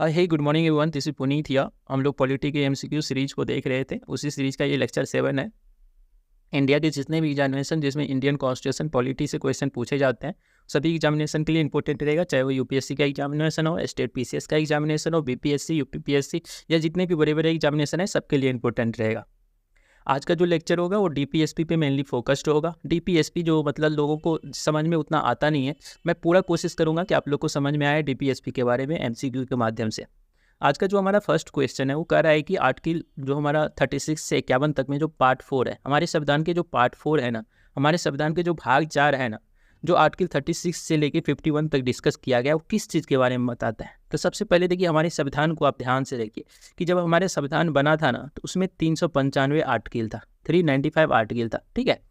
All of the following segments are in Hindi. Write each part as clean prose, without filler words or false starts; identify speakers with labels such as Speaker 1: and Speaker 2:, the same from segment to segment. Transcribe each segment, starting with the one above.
Speaker 1: Hey good morning everyone, this is Puneet here. हम लोग पॉलिटी के एमसीक्यू सीरीज को देख रहे थे। उसी सीरीज का ये लेक्चर 7 है। इंडिया के जितने भी एग्जामिनेशन जिसमें इंडियन कॉन्स्टिट्यूशन पॉलिटी से क्वेश्चन पूछे जाते हैं, सभी एग्जामिनेशन के लिए इंपॉर्टेंट रहेगा, चाहे वो यूपीएससी का एग्जामिनेशन हो, स्टेट पीसीएस का एग्जामिनेशन हो, बीपीएससी, यूपीपीएससी या जितने भी बड़े बड़े एग्जामिनेशन है, सबके लिए इंपॉर्टेंट रहेगा। आज का जो लेक्चर होगा वो डीपीएसपी पे मेनली फोकस्ड होगा। डीपीएसपी जो मतलब लोगों को समझ में उतना आता नहीं है, मैं पूरा कोशिश करूंगा कि आप लोग को समझ में आए डीपीएसपी के बारे में एमसीक्यू के माध्यम से। आज का जो हमारा फर्स्ट क्वेश्चन है वो कह रहा है कि आर्टिकल जो हमारा 36 से 51 तक में जो पार्ट 4 है, हमारे संविधान के जो पार्ट 4 है ना, हमारे संविधान के जो भाग 4 है ना, जो आर्टिकल 36 से लेके 51 तक डिस्कस किया गया, वो किस चीज़ के बारे में बताता है। तो सबसे पहले देखिए, हमारे संविधान को आप ध्यान से देखिए कि जब हमारे संविधान बना था ना, तो उसमें 395 आर्टिकल था, 395 आर्टिकल था, ठीक है।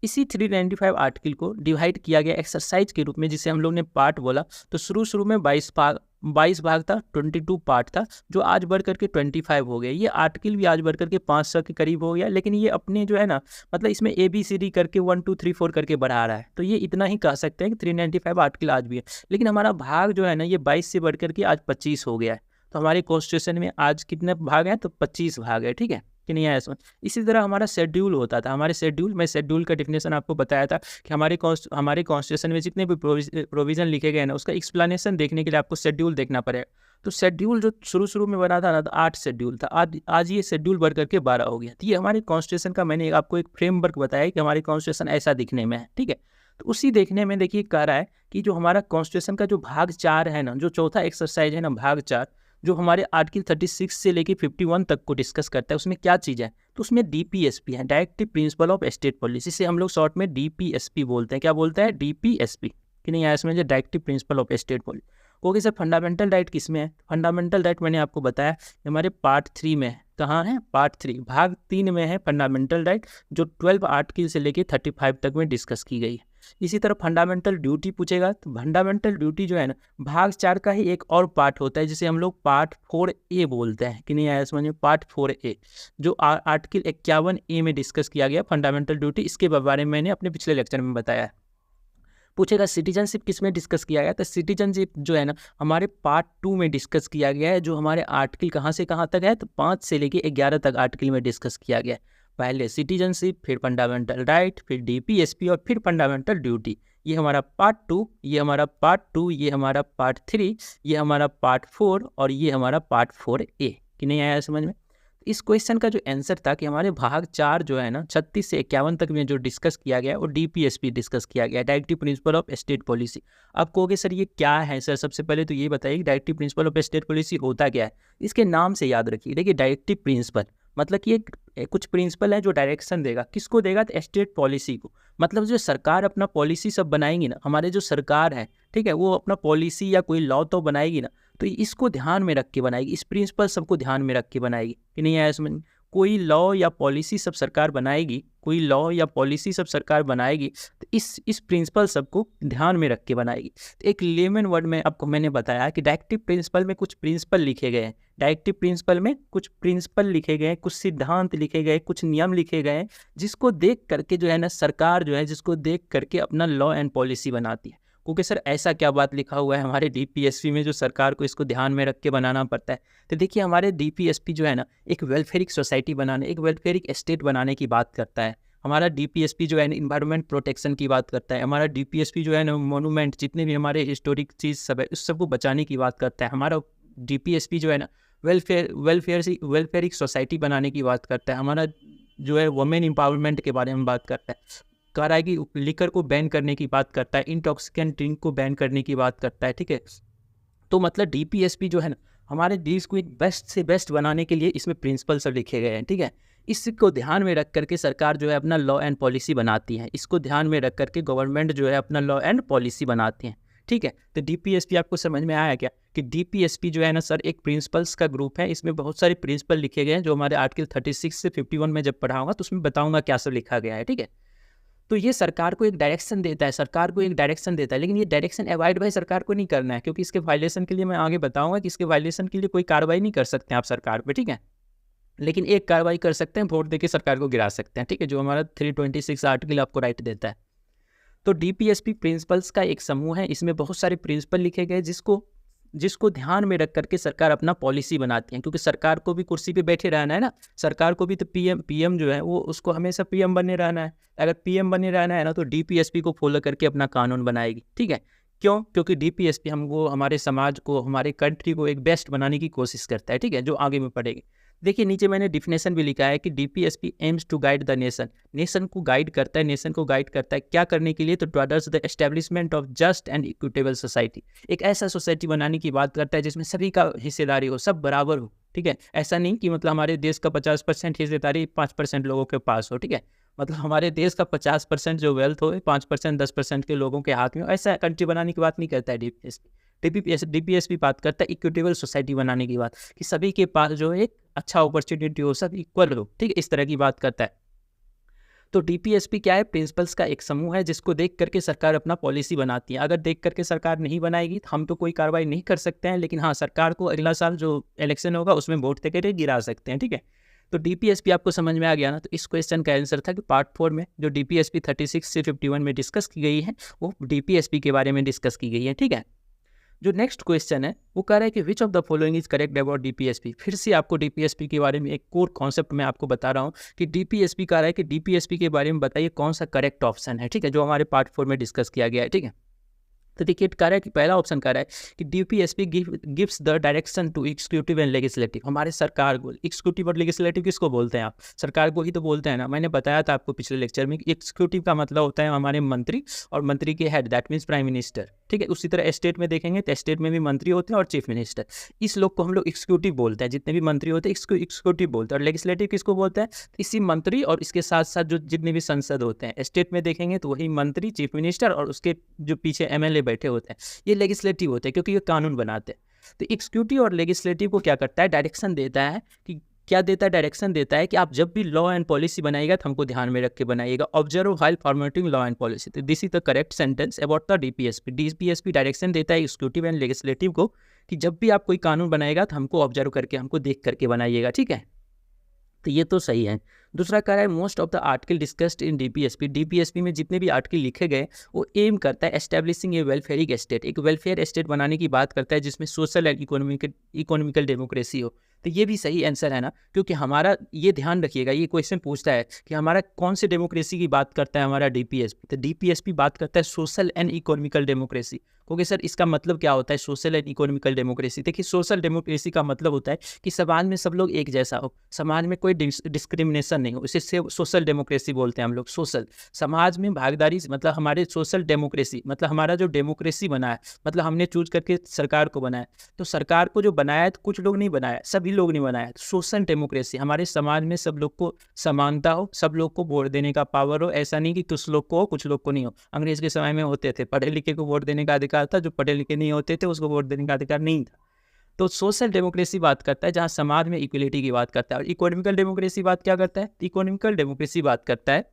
Speaker 1: इसी 395 आर्टिकल को डिवाइड किया गया एक्सरसाइज के रूप में, जिसे हम लोग ने पार्ट बोला। तो शुरू में 22 भाग था, 22 पार्ट था, जो आज बढ़ करके 25 हो गया। ये आर्टिकल भी आज बढ़ करके 500 के करीब हो गया, लेकिन ये अपने जो है ना, मतलब इसमें ABCD करके 1 2 3 4 करके बढ़ा रहा है। तो ये इतना ही कह सकते हैं कि 395 आर्टिकल आज भी है, लेकिन हमारा भाग जो है ना, ये 22 से बढ़ करके आज 25 हो गया है। तो हमारे कॉन्स्टिट्यूशन में आज कितने भाग हैं? तो 25 भाग है, ठीक है कि नहीं आया इसमें। इसी तरह हमारा शेड्यूल होता था। हमारे मैं शेड्यूल का डेफिनेशन आपको बताया था कि हमारे कॉन्स्टिट्यूशन में जितने भी प्रोविजन लिखे गए ना, उसका एक्सप्लेनेशन देखने के लिए आपको शेड्यूल देखना पड़ेगा। तो शेड्यूल जो शुरू में बना था ना, तो 8 शेड्यूल था, आज ये शेड्यूल बढ़ करके 12 हो गया। तो ये हमारे कॉन्स्टिट्यूशन का मैंने आपको एक फ्रेमवर्क बताया कि हमारे कॉन्स्टिट्यूशन ऐसा दिखने में है, ठीक है। तो उसी देखने में देखिए कह रहा है कि जो हमारा कॉन्स्टिट्यूशन का जो भाग 4 है ना, जो चौथा एक्सरसाइज है ना, भाग 4, जो हमारे आर्टिकल 36 से लेके 51 तक को डिस्कस करता है, उसमें क्या चीज़ है? तो उसमें डीपीएसपी है, directive principle of state policy, से हम लोग शॉर्ट में डीपीएसपी बोलते हैं। क्या बोलते हैं? डीपीएसपी कि नहीं आया इसमें, जो directive principle of state policy. Okay sir, fundamental right किस में है? फंडामेंटल राइट मैंने आपको बताया हमारे पार्ट 3 में है। कहाँ है? पार्ट 3 भाग 3 में है फंडामेंटल राइट, जो 12 आर्टिकल से लेके 35 तक में डिस्कस की गई है। इसी तरह फंडामेंटल ड्यूटी पूछेगा, तो फंडामेंटल ड्यूटी जो है ना, भाग 4 का ही एक और पार्ट होता है, जिसे हम लोग पार्ट 4A बोलते हैं कि नहीं आया समझ में। पार्ट 4A जो आर्टिकल 51A में डिस्कस किया गया फंडामेंटल ड्यूटी, इसके बारे में मैंने अपने पिछले लेक्चर में बताया है। पूछेगा सिटीजनशिप किस में डिस्कस किया गया? तो सिटीजनशिप जो है ना, हमारे पार्ट 2 में डिस्कस किया गया है, जो हमारे आर्टिकल कहाँ से कहाँ तक है? तो 5 से लेके 11 तक आर्टिकल में डिस्कस किया गया है। पहले सिटीजनशिप, फिर फंडामेंटल राइट, फिर डीपीएसपी और फिर फंडामेंटल ड्यूटी। ये हमारा पार्ट 2, ये हमारा पार्ट 2, ये हमारा पार्ट 3, ये हमारा पार्ट 4 और ये हमारा पार्ट 4A। कि नहीं आया समझ में? इस क्वेश्चन का जो आंसर था कि हमारे भाग 4 जो है ना, 36 से 51 तक में जो डिस्कस किया गया वो डीपीएसपी डिस्कस किया गया, directive principle of state policy. आप कहोगे सर ये क्या है सर? सबसे पहले तो ये बताइए कि directive principle of state policy होता क्या है। इसके नाम से याद रखिए। देखिए, डायरेक्टिव प्रिंसिपल मतलब कि एक कुछ प्रिंसिपल है जो डायरेक्शन देगा। किसको देगा? तो स्टेट पॉलिसी को। मतलब जो सरकार अपना पॉलिसी सब बनाएंगी ना, हमारे जो सरकार है, ठीक है, वो अपना पॉलिसी या कोई लॉ तो बनाएगी ना, तो इसको ध्यान में रख के बनाएगी, इस प्रिंसिपल सबको ध्यान में रख के बनाएगी कि नहीं आया समझ। कोई लॉ या पॉलिसी सब सरकार बनाएगी, कोई लॉ या पॉलिसी सब सरकार बनाएगी, तो इस प्रिंसिपल सबको ध्यान में रख के बनाएगी। तो एक लेमन वर्ड में आपको मैंने बताया कि डायरेक्टिव प्रिंसिपल में कुछ प्रिंसिपल लिखे गए हैं, डायरेक्टिव प्रिंसिपल में कुछ प्रिंसिपल लिखे गए हैं, कुछ सिद्धांत लिखे गए, कुछ नियम लिखे गए हैं, जिसको देख करके जो है ना, सरकार जो है जिसको देख करके अपना लॉ एंड पॉलिसी बनाती है। क्योंकि सर ऐसा क्या बात लिखा हुआ है हमारे डीपीएसपी में जो सरकार को इसको ध्यान में रख के बनाना पड़ता है? तो देखिए, हमारे डीपीएसपी जो है ना, एक वेलफेयरिक सोसाइटी बनाने, एक वेलफेयरिक स्टेट बनाने की बात करता है। हमारा डीपीएसपी जो है ना, इन्वायरमेंट प्रोटेक्शन की बात करता है। हमारा डीपीएसपी जो है ना, मोनूमेंट जितने भी हमारे हिस्टोरिक चीज़ सब है, उस सबको बचाने की बात करता है। हमारा डीपीएसपी जो है ना, वेलफेयरिक सोसाइटी बनाने की बात करता है। हमारा जो है वुमेन एम्पावरमेंट के बारे में बात करता है। कह रहा है कि लिकर को बैन करने की बात करता है, इंटॉक्सिकेंट ड्रिंक को बैन करने की बात करता है, ठीक है। तो मतलब डीपीएसपी जो है ना, हमारे देश को एक बेस्ट से बेस्ट बनाने के लिए इसमें प्रिंसिपल सब लिखे गए हैं, ठीक है। इसको ध्यान में रख करके सरकार जो है अपना लॉ एंड पॉलिसी बनाती है। इसको ध्यान में रख करके गवर्नमेंट जो है अपना लॉ एंड पॉलिसी बनाती है, ठीक है। तो डीपीएसपी आपको समझ में आया क्या कि डीपीएसपी जो है ना सर, एक प्रिंसिपल्स का ग्रुप है। इसमें बहुत सारे प्रिंसिपल लिखे गए हैं, जो हमारे आर्टिकल 36 से 51 में जब पढ़ाऊंगा तो उसमें बताऊंगा क्या सब लिखा गया है, ठीक है। तो ये सरकार को एक डायरेक्शन देता है, लेकिन ये डायरेक्शन अवॉइड भाई सरकार को नहीं करना है, क्योंकि इसके वायलेशन के लिए मैं आगे बताऊंगा कि इसके वायलेशन के लिए कोई कार्रवाई नहीं कर सकते आप सरकार पे, ठीक है। लेकिन एक कार्रवाई कर सकते हैं, वोट देके सरकार को गिरा सकते हैं, ठीक है, जो हमारा 326 आर्टिकल आपको राइट देता है। तो डीपीएसपी प्रिंसिपल्स का एक समूह है, इसमें बहुत सारे प्रिंसिपल लिखे गए, जिसको जिसको ध्यान में रख करके सरकार अपना पॉलिसी बनाती है, क्योंकि सरकार को भी कुर्सी पे बैठे रहना है ना, सरकार को भी तो पीएम जो है वो उसको हमेशा पीएम बने रहना है। अगर पीएम बने रहना है ना तो डीपीएसपी को फॉलो करके अपना कानून बनाएगी, ठीक है। क्यों? क्योंकि डीपीएसपी हमको, हमारे समाज को, हमारे कंट्री को एक बेस्ट बनाने की कोशिश करता है, ठीक है, जो आगे में पढ़ेगी। देखिए नीचे मैंने डिफिनेशन भी लिखा है कि DPSP aims to guide the nation, nation को गाइड करता है, नेशन को गाइड करता है क्या करने के लिए, तो towards the establishment of just and equitable society, एक ऐसा सोसाइटी बनाने की बात करता है जिसमें सभी का हिस्सेदारी हो, सब बराबर हो, ठीक है। ऐसा नहीं कि मतलब हमारे देश का 50% हिस्सेदारी 5% लोगों के पास हो, ठीक है, मतलब हमारे देश का 50% जो वेल्थ हो 5% 10% के लोगों के हाथ में हो, ऐसा कंट्री बनाने की बात नहीं करता है डीपीएसपी। डीपीएसपी बात करता है इक्विटेबल सोसाइटी बनाने की बात, कि सभी के पास जो है एक अच्छा अपॉर्चुनिटी हो, सब इक्वल हो, ठीक है, इस तरह की बात करता है। तो डीपीएसपी क्या है? प्रिंसिपल्स का एक समूह है जिसको देख करके सरकार अपना पॉलिसी बनाती है। अगर देख करके सरकार नहीं बनाएगी तो हम तो कोई कार्रवाई नहीं कर सकते हैं, लेकिन हाँ, सरकार को अगला साल जो इलेक्शन होगा उसमें वोट देकर गिरा सकते हैं, ठीक है। तो डीपीएसपी आपको समझ में आ गया ना। तो इस क्वेश्चन का आंसर था कि पार्ट 4 में जो डीपीएसपी 36 से 51 में डिस्कस की गई है वो डीपीएसपी के बारे में डिस्कस की गई है, ठीक है। जो नेक्स्ट क्वेश्चन है वो कह रहा है कि which of the following is correct about DPSP. फिर से आपको डीपीएसपी के बारे में एक कोर कॉन्सेप्ट मैं आपको बता रहा हूँ कि डीपीएसपी कह रहा है कि डीपीएसपी के बारे में बताइए कौन सा करेक्ट ऑप्शन है, ठीक है, जो हमारे पार्ट 4 में डिस्कस किया गया है, ठीक है। तो देखिए कह रहा है कि पहला ऑप्शन कह रहा है कि DPSP gives the direction to executive and legislative. हमारे सरकार को, एग्जीक्यूटिव और लेजिस्लेटिव किसको बोलते हैं आप? सरकार को ही तो बोलते हैं ना। मैंने बताया था आपको पिछले लेक्चर में कि एग्जीक्यूटिव का मतलब होता है हमारे मंत्री, और मंत्री के head that means prime minister, ठीक है। उसी तरह स्टेट में देखेंगे तो स्टेट में भी मंत्री होते हैं और चीफ मिनिस्टर। इस लोग को हम लोग एग्जीक्यूटिव बोलते हैं, जितने भी मंत्री होते हैं इसको एग्जीक्यूटिव बोलते हैं। और लेजिस्लेटिव किसको बोलते हैं? इसी मंत्री और इसके साथ साथ जो जितने भी संसद होते हैं। स्टेट में देखेंगे तो वही मंत्री, चीफ मिनिस्टर और उसके जो पीछे एमएलए बैठे होते हैं, ये लेजिस्लेटिव होते हैं क्योंकि ये कानून बनाते हैं। तो एग्जीक्यूटिव और लेजिस्लेटिव को क्या करता है? डायरेक्शन देता है। कि क्या देता है? डायरेक्शन देता है कि आप जब भी लॉ एंड पॉलिसी बनाइएगा तो हमको ध्यान में रख के बनाइएगा। Observe while formatting law and policy. तो this is the correct sentence about the DPSP. DPSP direction देता है एग्जीक्यूटिव एंड लेजिस्लेटिव को कि जब भी आप कोई कानून बनाएगा तो हमको ऑब्जर्व करके, हमको देख करके बनाइएगा, ठीक है। तो ये तो सही है। दूसरा कह रहा है most of the article discussed in DPSP. DPSP में जितने भी आर्टिकल लिखे गए वो एम करता है एस्टैब्लिशिंग ए वेलफेयरिक स्टेट, एक वेलफेयर स्टेट बनाने की बात करता है जिसमें सोशल एंड इकोनॉमिकल डेमोक्रेसी हो। तो ये भी सही आंसर है ना, क्योंकि हमारा ये ध्यान रखिएगा, ये क्वेश्चन पूछता है कि हमारा कौन से डेमोक्रेसी की बात करता है हमारा डीपीएसपी। तो डीपीएसपी बात करता है सोशल एंड इकोनॉमिकल डेमोक्रेसी। क्योंकि सर इसका मतलब क्या होता है सोशल एंड इकोनॉमिकल डेमोक्रेसी? देखिए सोशल डेमोक्रेसी का मतलब होता है कि समाज में सब लोग एक जैसा हो, समाज में कोई डिस्क्रिमिनेशन नहीं हो, इसे सोशल डेमोक्रेसी बोलते हैं हम लोग। सोशल समाज में भागीदारी, मतलब हमारे सोशल डेमोक्रेसी, मतलब हमारा जो डेमोक्रेसी बना है, मतलब हमने चूज करके सरकार को बनाया। तो सरकार को जो बनाया है तो कुछ लोग नहीं बनाया, सभी लोग नहीं बनाया। सोशल डेमोक्रेसी हमारे समाज में सब लोग को समानता हो, सब लोग को वोट देने का पावर हो। ऐसा नहीं कि कुछ लोग को हो कुछ लोग को नहीं हो। अंग्रेज के समय में होते थे, पढ़े लिखे को वोट देने का अधिकार था, जो पढ़े लिखे नहीं होते थे उसको वोट देने का अधिकार नहीं था। तो सोशल डेमोक्रेसी बात करता है जहां समाज में इक्वलिटी की बात करता है। और इकोनॉमिकल डेमोक्रेसी बात क्या करता है? इकोनॉमिकल डेमोक्रेसी बात करता है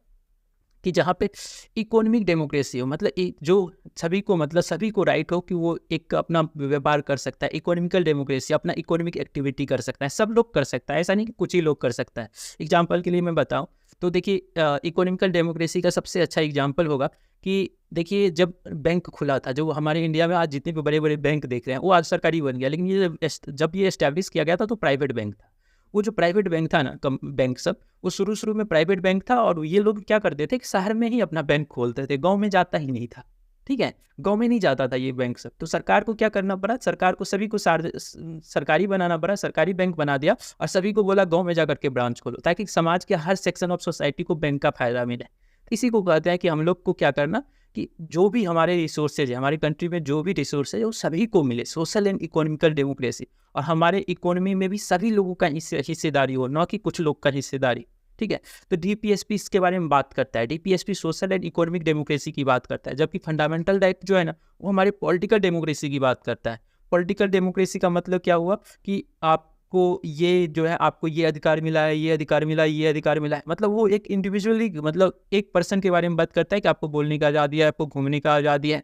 Speaker 1: कि जहाँ पे इकोनॉमिक डेमोक्रेसी हो, मतलब जो सभी को, मतलब सभी को राइट हो कि वो एक अपना व्यापार कर सकता है। इकोनॉमिकल डेमोक्रेसी अपना इकोनॉमिक एक्टिविटी कर सकता है, सब लोग कर सकता है, ऐसा नहीं कि कुछ ही लोग कर सकता है। एग्जाम्पल के लिए मैं बताऊं तो देखिए इकोनॉमिकल डेमोक्रेसी का सबसे अच्छा एग्जाम्पल होगा कि देखिए जब बैंक खुला था, जो हमारे इंडिया में आज जितने भी बड़े बड़े बैंक देख रहे हैं वो आज सरकारी बन गया, लेकिन ये जब ये एस्टैब्लिश किया गया था तो प्राइवेट बैंक था। वो जो प्राइवेट बैंक था ना, बैंक सब, वो शुरू में प्राइवेट बैंक था। और ये लोग क्या करते थे कि शहर में ही अपना बैंक खोलते थे, गांव में जाता ही नहीं था, ठीक है, गांव में नहीं जाता था ये बैंक सब। तो सरकार को क्या करना पड़ा? सरकार को सभी को सरकारी बनाना पड़ा, सरकारी बैंक बना दिया और सभी को बोला गांव में जाकर के ब्रांच खोलो, ताकि समाज के हर सेक्शन ऑफ सोसाइटी को बैंक का फायदा मिले। इसी को कहते हैं कि हम लोग को क्या करना कि जो भी हमारे रिसोर्सेज है, हमारी कंट्री में जो भी रिसोर्सेज है वो सभी को मिले, सोशल एंड इकोनॉमिकल डेमोक्रेसी। और हमारे इकोनॉमी में भी सभी लोगों का हिस्सेदारी हो, न कि कुछ लोग का हिस्सेदारी, ठीक है। तो डीपीएसपी इसके बारे में बात करता है। DPSP social and economic democracy की बात करता है, जबकि फंडामेंटल राइट जो है ना वो हमारे पॉलिटिकल डेमोक्रेसी की बात करता है। पॉलिटिकल डेमोक्रेसी का मतलब क्या हुआ कि आपको ये जो है, आपको ये अधिकार मिला है, ये अधिकार मिला है, ये अधिकार मिला है, मतलब वो एक इंडिविजुअली, मतलब एक पर्सन के बारे में बात करता है कि आपको बोलने का आज़ादी है, आपको घूमने का आज़ादी है,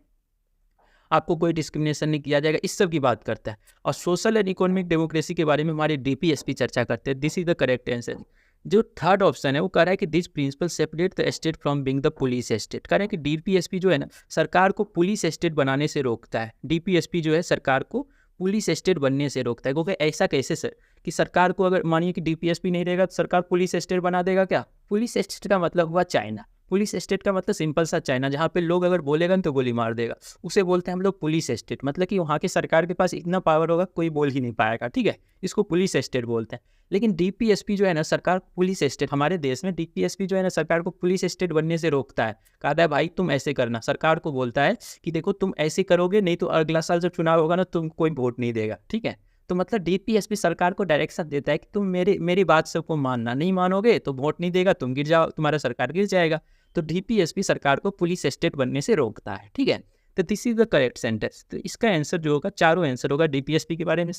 Speaker 1: आपको कोई डिस्क्रिमिनेशन नहीं किया जाएगा, इस सब की बात करता है। और सोशल एंड इकोनॉमिक डेमोक्रेसी के बारे में हमारे डीपीएसपी चर्चा करते हैं। This is the correct answer. जो थर्ड ऑप्शन है वो कह रहा है कि this principle separate the state from being the police state. कह रहा है कि डीपीएसपी जो है ना सरकार को पुलिस स्टेट बनाने से रोकता है। डीपीएसपी जो है सरकार को पुलिस स्टेट बनने से रोकता है। क्योंकि ऐसा कैसे सर कि सरकार को अगर मानिए कि डीपीएसपी नहीं रहेगा तो सरकार पुलिस स्टेट बना देगा क्या? पुलिस स्टेट का मतलब हुआ चाइना। पुलिस स्टेट का मतलब सिंपल सा चाइना, जहाँ पे लोग अगर बोलेगा तो गोली मार देगा, उसे बोलते हैं हम लोग पुलिस स्टेट। मतलब कि वहाँ की सरकार के पास इतना पावर होगा कोई बोल ही नहीं पाएगा, ठीक है, इसको पुलिस स्टेट बोलते हैं। लेकिन डीपीएसपी जो है ना, सरकार पुलिस स्टेट, हमारे देश में डीपीएसपी जो है ना सरकार को पुलिस स्टेट बनने से रोकता है। कहता है भाई तुम ऐसे करना, सरकार को बोलता है कि देखो तुम ऐसे करोगे नहीं तो अगला साल जब चुनाव होगा ना तुम कोई वोट नहीं देगा, ठीक है। तो मतलब डीपीएसपी सरकार को डायरेक्शन देता है कि तुम मेरी बात सबको मानना, नहीं मानोगे तो वोट नहीं देगा, तुम गिर जाओ, तुम्हारा सरकार गिर जाएगा। तो डीपीएसपी सरकार को पुलिस स्टेट बनने से रोकता है, ठीक है। तो this is the correct sentence. तो इसका आंसर जो होगा, चारों आंसर होगा डीपीएसपी के बारे में,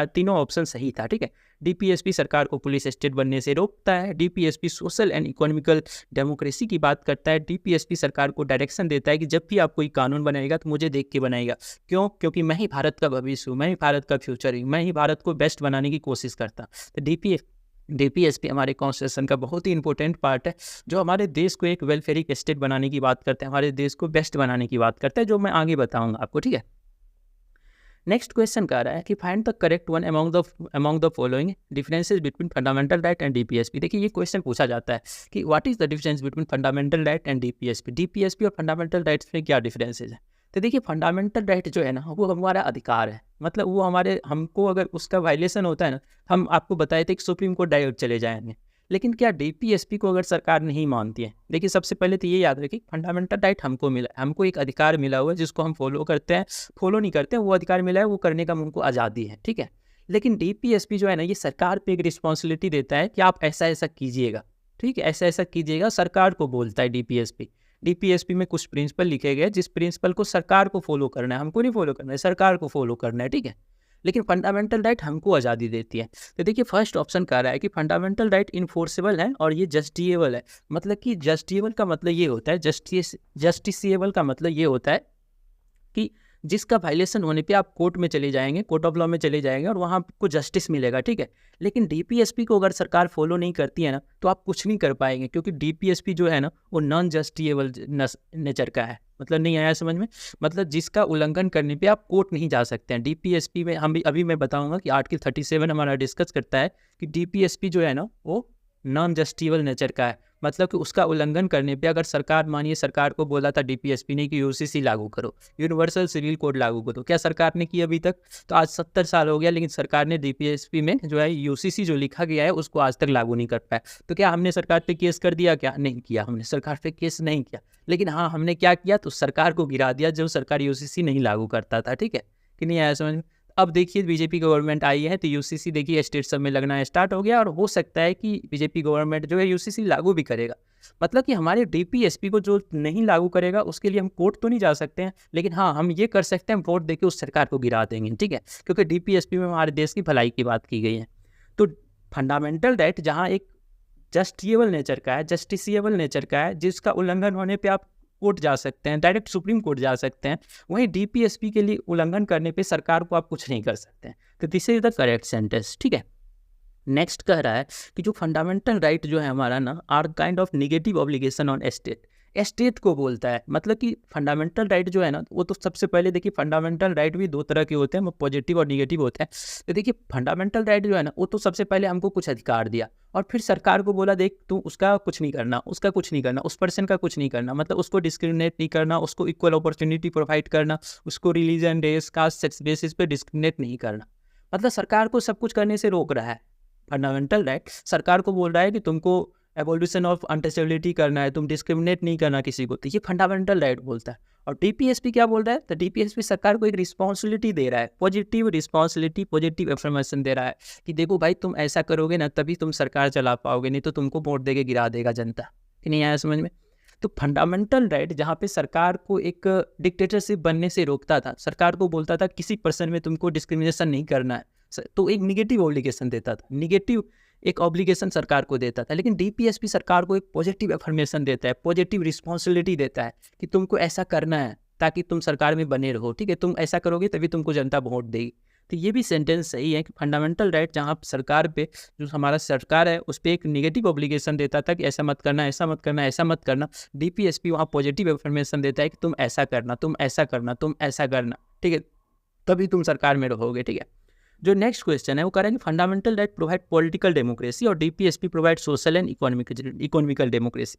Speaker 1: तीनों ऑप्शन सही था, ठीक है। डीपीएसपी सरकार को पुलिस स्टेट बनने से रोकता है, DPSP social and economical democracy की बात करता है, डीपीएसपी सरकार को डायरेक्शन देता है कि जब भी आप कोई कानून बनाएगा तो मुझे देख के बनाएगा। क्यों? क्योंकि मैं ही भारत का भविष्य हूँ, मैं ही भारत का फ्यूचर हूँ, मैं ही भारत को बेस्ट बनाने की कोशिश करता। तो डीपीएसपी हमारे कॉन्स्टिट्यूशन का बहुत ही इंपॉर्टेंट पार्ट है, जो हमारे देश को एक वेलफेयर स्टेट बनाने की बात करते हैं, हमारे देश को बेस्ट बनाने की बात करता है, जो मैं आगे बताऊंगा आपको, ठीक है। नेक्स्ट क्वेश्चन कह रहा है कि find the correct one among the following differences between fundamental right and DPSP. देखिए ये क्वेश्चन पूछा जाता है कि what is the difference between fundamental right and DPSP. DPSP और फंडामेंटल राइट्स में क्या डिफरेंसेस है? तो देखिए फंडामेंटल राइट जो है ना वो हमारा अधिकार है, मतलब वो हमको अगर उसका वायलेशन होता है ना, हम आपको बताए थे कि सुप्रीम कोर्ट डायरेक्ट चले जाएंगे। लेकिन क्या डीपीएसपी को अगर सरकार नहीं मानती है, देखिए सबसे पहले तो ये याद रखिए फंडामेंटल राइट हमको मिला है, हमको एक अधिकार मिला हुआ है जिसको हम फॉलो करते हैं, फॉलो नहीं करते हैं, वो अधिकार मिला है, वो करने का हमको आज़ादी है, ठीक है। लेकिन डीपीएसपी जो है ना ये सरकार पे एक रिस्पॉन्सिबिलिटी देता है कि आप ऐसा ऐसा कीजिएगा, ठीक है, ऐसा ऐसा कीजिएगा, सरकार को बोलता है डीपीएसपी। डीपीएसपी में कुछ प्रिंसिपल लिखे गए जिस प्रिंसिपल को सरकार को फॉलो करना है, हमको नहीं फॉलो करना है, सरकार को फॉलो करना है, ठीक है। लेकिन फंडामेंटल राइट हमको आज़ादी देती है। तो देखिए फर्स्ट ऑप्शन कह रहा है कि फंडामेंटल राइट इन्फोर्सेबल है और ये जस्टिएबल है। मतलब कि जस्टिएबल का मतलब ये होता है, जस्टिसिएबल का मतलब ये होता है कि जिसका वायलेशन होने पे आप कोर्ट में चले जाएंगे, कोर्ट ऑफ लॉ में चले जाएंगे और वहाँ आपको जस्टिस मिलेगा, ठीक है। लेकिन डीपीएसपी को अगर सरकार फॉलो नहीं करती है ना तो आप कुछ नहीं कर पाएंगे, क्योंकि डीपीएसपी जो है ना वो नॉन जस्टिएबल नेचर का है। मतलब नहीं आया समझ में? मतलब जिसका उल्लंघन करने पे आप कोर्ट नहीं जा सकते हैं। डीपीएसपी में अभी मैं बताऊंगा कि आर्टिकल 37 हमारा डिस्कस करता है कि डीपीएसपी जो है ना वो नॉन जस्टिएबल नेचर का है। मतलब कि उसका उल्लंघन करने पे अगर सरकार, मानिए सरकार को बोला था डीपीएसपी ने कि यूसीसी लागू करो, यूनिवर्सल सिविल कोड लागू करो, क्या सरकार ने की अभी तक? तो आज 70 साल हो गया, लेकिन सरकार ने डीपीएसपी में जो है यूसीसी जो लिखा गया है उसको आज तक लागू नहीं कर पाया। तो क्या हमने सरकार पे केस कर दिया? क्या नहीं किया, हमने सरकार पे केस नहीं किया। लेकिन हाँ हमने क्या किया, तो सरकार को गिरा दिया जो सरकार यूसीसी नहीं लागू करता था, ठीक है कि नहीं आया समझ में? अब देखिए बीजेपी गवर्नमेंट आई है तो यूसीसी देखिए स्टेट सब में लगना स्टार्ट हो गया, और हो सकता है कि बीजेपी गवर्नमेंट जो है यूसीसी लागू भी करेगा। मतलब कि हमारे डीपीएसपी को जो नहीं लागू करेगा उसके लिए हम कोर्ट तो नहीं जा सकते हैं, लेकिन हाँ हम ये कर सकते हैं वोट देके उस सरकार को गिरा देंगे, ठीक है, क्योंकि डीपीएसपी में हमारे देश की भलाई की बात की गई है। तो फंडामेंटल राइट जहाँ एक जस्टिएबल नेचर का है, जस्टिसिएबल नेचर का है, जिसका उल्लंघन होने पे आप कोर्ट जा सकते हैं, डायरेक्ट सुप्रीम कोर्ट जा सकते हैं, वहीं डीपीएसपी के लिए उल्लंघन करने पे सरकार को आप कुछ नहीं कर सकते हैं। तो this is the correct sentence, ठीक है। नेक्स्ट कह रहा है कि जो फंडामेंटल राइट जो है हमारा ना are kind of negative obligation on state को बोलता है। मतलब कि फंडामेंटल राइट जो है ना वो तो सबसे पहले देखिए फंडामेंटल राइट भी दो तरह के होते हैं, पॉजिटिव और निगेटिव होते हैं। तो देखिए फंडामेंटल राइट जो है ना वो तो सबसे पहले हमको कुछ अधिकार दिया और फिर सरकार को बोला देख तू उसका कुछ नहीं करना, उसका कुछ नहीं करना, उस पर्सन का कुछ नहीं करना, मतलब उसको डिस्क्रिमिनेट नहीं करना, उसको इक्वल अपॉर्चुनिटी प्रोवाइड करना, उसको religion, race, caste, sex basis पे डिस्क्रिमिनेट नहीं करना। मतलब सरकार को सब कुछ करने से रोक रहा है। फंडामेंटल राइट सरकार को बोल रहा है कि तुमको एवोल्यूशन ऑफ अनटचेबिलिटी करना है, तुम डिस्क्रिमिनेट नहीं करना किसी को, तो ये फंडामेंटल राइट बोलता है। और डीपीएसपी क्या बोल रहा है? तो डीपीएसपी सरकार को एक रिस्पॉन्सिबिलिटी दे रहा है, पॉजिटिव रिस्पॉन्सिबिलिटी, पॉजिटिव इन्फॉर्मेशन दे रहा है कि देखो भाई तुम ऐसा करोगे ना तभी तुम सरकार चला पाओगे, नहीं तो तुमको वोट देके गिरा देगा जनता। कि नहीं आया समझ में? तो फंडामेंटल राइट जहाँ पे सरकार को एक डिक्टेटरशिप बनने से रोकता था, सरकार को बोलता था किसी पर्सन में तुमको डिस्क्रिमिनेशन नहीं करना है, तो एक निगेटिव ऑब्लिगेशन देता था, निगेटिव एक ऑब्लिगेशन सरकार को देता था। लेकिन डीपीएसपी सरकार को एक पॉजिटिव इन्फॉर्मेशन देता है, पॉजिटिव रिस्पॉन्सिबिलिटी देता है कि तुमको ऐसा करना है ताकि तुम सरकार में बने रहो, ठीक है, तुम ऐसा करोगे तभी तुमको जनता वोट देगी। तो ये भी सेंटेंस सही है कि फंडामेंटल राइट जहाँ सरकार पे, जो हमारा सरकार है उस पर एक निगेटिव ऑब्लिगेशन देता था कि ऐसा मत करना, ऐसा मत करना, ऐसा मत करना, डीपीएसपी वहाँ पॉजिटिव इन्फॉर्मेशन देता है कि तुम ऐसा करना, तुम ऐसा करना, तुम ऐसा करना, ठीक है। तभी तुम सरकार में रहोगे, ठीक है। जो नेक्स्ट क्वेश्चन है वो कह रहा है कि fundamental right provide political democracy और DPSP provide social and economical democracy.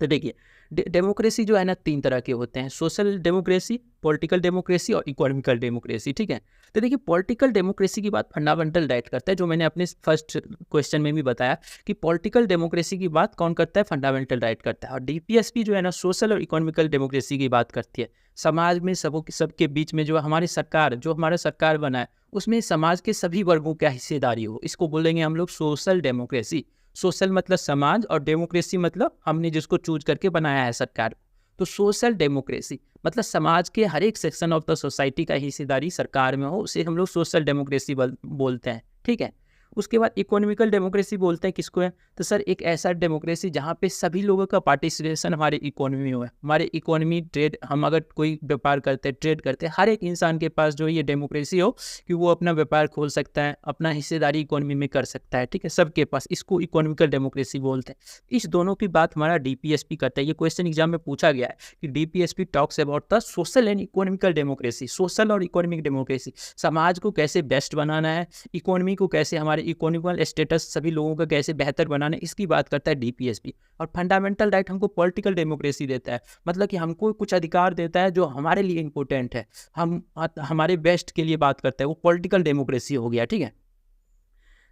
Speaker 1: तो देखिए डेमोक्रेसी जो है ना 3 तरह के होते हैं, सोशल डेमोक्रेसी, पॉलिटिकल डेमोक्रेसी और इकोनॉमिकल डेमोक्रेसी, ठीक है। तो देखिए पॉलिटिकल डेमोक्रेसी की बात फंडामेंटल राइट करता है, जो मैंने अपने फर्स्ट क्वेश्चन में भी बताया कि पॉलिटिकल डेमोक्रेसी की बात कौन करता है, फंडामेंटल राइट करता है। और डीपीएसपी जो है ना सोशल और इकोनॉमिकल डेमोक्रेसी की बात करती है, समाज में सबके बीच में जो हमारी सरकार, जो हमारा सरकार बना है उसमें समाज के सभी वर्गों का हिस्सेदारी हो, इसको बोलेंगे हम लोग सोशल डेमोक्रेसी। सोशल मतलब समाज और डेमोक्रेसी मतलब हमने जिसको चूज करके बनाया है सरकार। तो सोशल डेमोक्रेसी मतलब समाज के हर एक सेक्शन ऑफ द सोसाइटी का हिस्सेदारी सरकार में हो, उसे हम लोग सोशल डेमोक्रेसी बोलते हैं, ठीक है। उसके बाद इकोनॉमिकल डेमोक्रेसी बोलते हैं किसको है, तो सर एक ऐसा डेमोक्रेसी जहाँ पे सभी लोगों का पार्टिसिपेशन हमारे इकोनॉमी में हो, हमारे इकोनॉमी ट्रेड, हम अगर कोई व्यापार करते हैं ट्रेड करते हैं, हर एक इंसान के पास जो ये डेमोक्रेसी हो कि वो अपना व्यापार खोल सकता है, अपना हिस्सेदारी इकोनॉमी में कर सकता है, ठीक है, सबके पास, इसको इकोनॉमिकल डेमोक्रेसी बोलते हैं। इस दोनों की बात हमारा डीपीएसपी करता है। ये क्वेश्चन एग्जाम में पूछा गया है कि DPSP talks about the social and economical democracy, social और इकोनॉमिक डेमोक्रेसी, समाज को कैसे बेस्ट बनाना है, इकोनॉमी को कैसे, हमारे इकोनॉमिकल स्टेटस सभी लोगों का कैसे बेहतर बनाना है, इसकी बात करता है डीपीएसपी। और फंडामेंटल राइट हमको पॉलिटिकल डेमोक्रेसी देता है, मतलब कि हमको कुछ अधिकार देता है जो हमारे लिए इंपॉर्टेंट है, हम हमारे बेस्ट के लिए बात करते हैं, वो पॉलिटिकल डेमोक्रेसी हो गया, ठीक है।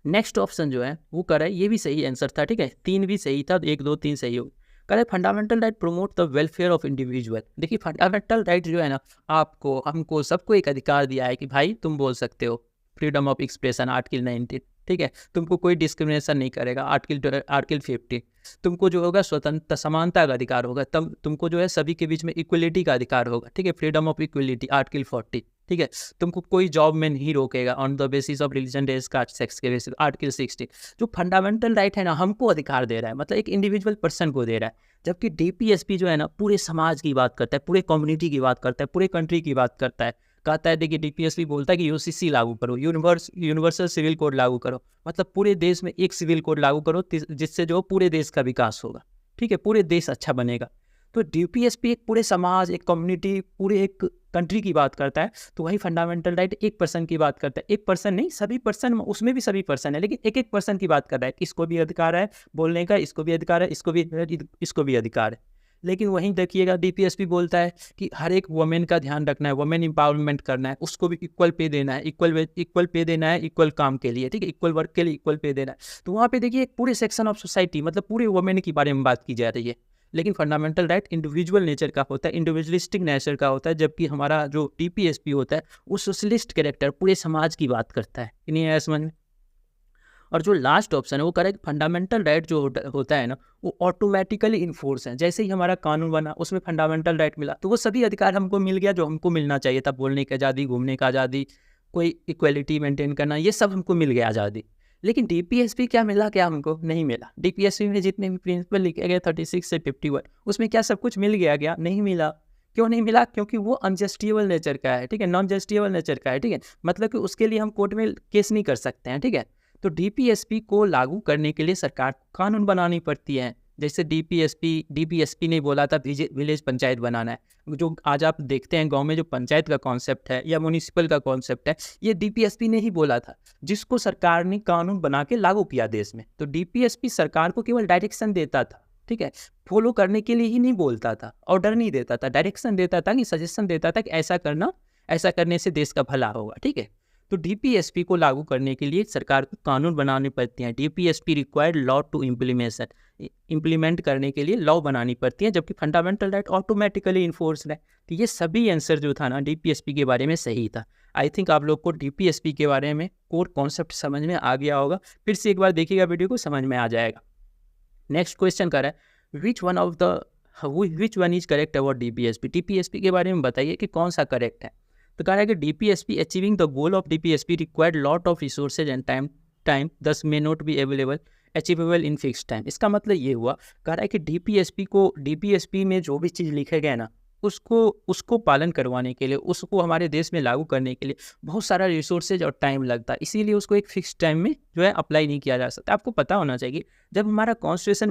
Speaker 1: नेक्स्ट ऑप्शन जो है वो कर रहा है, ये भी सही आंसर था, ठीक है, 3 भी सही था, 1 2 3 सही हो। कह रहे fundamental right promote the welfare of individual. देखिए फंडामेंटल राइट जो है ना, आपको, हमको, सबको एक अधिकार दिया है कि भाई तुम बोल सकते हो, फ्रीडम ऑफ एक्सप्रेशन आर्टिकल 19, ठीक है, तुमको कोई डिस्क्रिमिनेशन नहीं करेगा, आर्टिकल 50, तुमको जो होगा स्वतंत्रता समानता का अधिकार होगा, तब तुमको जो है सभी के बीच में इक्वलिटी का अधिकार होगा, ठीक है, फ्रीडम ऑफ इक्वलिटी आर्टिकल 40, ठीक है, तुमको कोई जॉब में नहीं रोकेगा on the basis of religion, race, caste, sex के बेसिस, आर्टिकल 60। जो फंडामेंटल राइट है ना हमको अधिकार दे रहा है, मतलब एक इंडिविजुअल पर्सन को दे रहा है, जबकि डीपीएसपी जो है ना पूरे समाज की बात करता है, पूरे कम्युनिटी की बात करता है, पूरे कंट्री की बात करता है। कहता है, देखिए डीपीएसपी बोलता है कि यूसीसी लागू करो, यूनिवर्सल सिविल कोड लागू करो, मतलब पूरे देश में एक सिविल कोड लागू करो जिससे जो पूरे देश का विकास होगा, ठीक है, पूरे देश अच्छा बनेगा। तो डीपीएसपी एक पूरे समाज, एक कम्युनिटी, पूरे एक कंट्री की बात करता है। तो वही फंडामेंटल राइट एक पर्सन की बात करता है, एक पर्सन नहीं, सभी पर्सन, उसमें भी सभी पर्सन है, लेकिन एक एक पर्सन की बात कर रहा है, इसको भी अधिकार है बोलने का, इसको भी अधिकार है, इसको भी अधिकार है। लेकिन वहीं देखिएगा डीपीएसपी बोलता है कि हर एक वुमेन का ध्यान रखना है, वुमेन एम्पावरमेंट करना है, उसको भी इक्वल पे देना है, इक्वल पे देना है, इक्वल काम के लिए, ठीक है, इक्वल वर्क के लिए इक्वल पे देना है। तो वहाँ पे देखिए एक पूरे सेक्शन ऑफ सोसाइटी, मतलब पूरे वुमेन के बारे में बात की जा रही है। लेकिन फंडामेंटल राइट इंडिविजुअल नेचर का होता है, इंडिविजुअलिस्टिक नेचर का होता है, जबकि हमारा जो डीपीएसपी होता है वो सोशलिस्ट कैरेक्टर, पूरे समाज की बात करता है। नहीं है समझ में? और जो लास्ट ऑप्शन है वो करेक्ट, फंडामेंटल राइट जो होता है ना वो ऑटोमेटिकली इन्फोर्स है, जैसे ही हमारा कानून बना उसमें फंडामेंटल राइट मिला तो वो सभी अधिकार हमको मिल गया जो हमको मिलना चाहिए था, बोलने की आज़ादी, घूमने की आज़ादी, कोई इक्वलिटी मेंटेन करना, ये सब हमको मिल गया आज़ादी। लेकिन डीपीएसपी क्या मिला, क्या हमको नहीं मिला। डीपीएसपी में जितने भी प्रिंसिपल लिखे गए 36 से 51 उसमें क्या सब कुछ मिल गया क्या? नहीं मिला। क्यों नहीं मिला? क्योंकि वो अनजस्टिएबल नेचर का है, ठीक है, नॉन जस्टिएबल नेचर का है, ठीक है, मतलब कि उसके लिए हम कोर्ट में केस नहीं कर सकते हैं, ठीक है। तो डीपीएसपी को लागू करने के लिए सरकार को कानून बनानी पड़ती है। जैसे डीपीएसपी ने बोला था विलेज पंचायत बनाना है, जो आज आप देखते हैं गांव में जो पंचायत का कॉन्सेप्ट है या म्यूनिसिपल का कॉन्सेप्ट है, ये डीपीएसपी ने ही बोला था, जिसको सरकार ने कानून बना के लागू किया देश में। तो डीपीएसपी सरकार को केवल डायरेक्शन देता था, ठीक है, फॉलो करने के लिए ही नहीं बोलता था, ऑर्डर नहीं देता था, डायरेक्शन देता था, कि सजेशन देता था कि ऐसा करना, ऐसा करने से देश का भला होगा, ठीक है। तो डीपीएसपी को लागू करने के लिए सरकार को कानून बनाने पड़ते हैं। DPSP required law to implement, implement करने के लिए लॉ बनानी पड़ती है, जबकि फंडामेंटल राइट ऑटोमेटिकली इन्फोर्स्ड है। तो ये सभी आंसर जो था ना डीपीएसपी के बारे में सही था। आई थिंक आप लोग को डीपीएसपी के बारे में कोर कॉन्सेप्ट समझ में आ गया होगा। फिर से एक बार देखिएगा वीडियो को, समझ में आ जाएगा। नेक्स्ट क्वेश्चन कर रहा है which one is correct about DPSP. DPSP के बारे में बताइए कि कौन सा करेक्ट है। तो कह रहा है कि DPSP achieving the goal of DPSP required lot of resources and time thus may not be achievable in fix time. इसका मतलब ये हुआ, कह रहा है कि डीपीएसपी में जो भी चीज़ लिखे गए ना उसको पालन करवाने के लिए, उसको हमारे देश में लागू करने के लिए बहुत सारा रिसोर्सेज और टाइम लगता है, इसीलिए उसको एक फिक्स टाइम में जो है अप्लाई नहीं किया जा सकता। आपको पता होना चाहिए जब हमारा कॉन्स्टिट्यूशन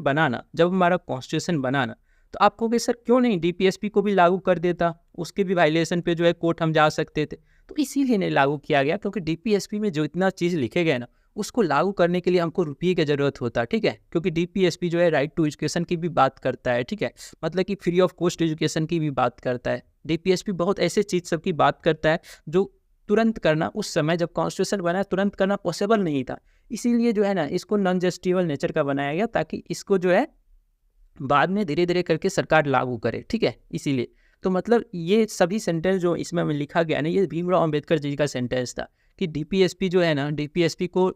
Speaker 1: बनाना तो आपको कि सर क्यों नहीं डीपीएसपी को भी लागू कर देता, उसके भी वायलेशन पे जो है कोर्ट हम जा सकते थे। तो इसीलिए नहीं लागू किया गया, क्योंकि डीपीएसपी में जो इतना चीज़ लिखे गए ना, उसको लागू करने के लिए हमको रुपये की ज़रूरत होता है, ठीक है। क्योंकि डीपीएसपी जो है राइट टू एजुकेशन की भी बात करता है, ठीक है, मतलब कि फ्री ऑफ कॉस्ट एजुकेशन की भी बात करता है। डीपीएसपी बहुत ऐसे चीज़ सब की बात करता है जो तुरंत करना उस समय जब कॉन्स्टिट्यूशन बना तुरंत करना पॉसिबल नहीं था। इसीलिए जो है ना इसको नॉन जस्टिबल नेचर का बनाया गया, ताकि इसको जो है बाद में धीरे धीरे करके सरकार लागू करे, ठीक है। इसीलिए तो मतलब ये सभी सेंटेंस जो इसमें लिखा गया ना, ये भीमराव अंबेडकर जी का सेंटेंस था कि डीपीएसपी जो है ना, डीपीएसपी को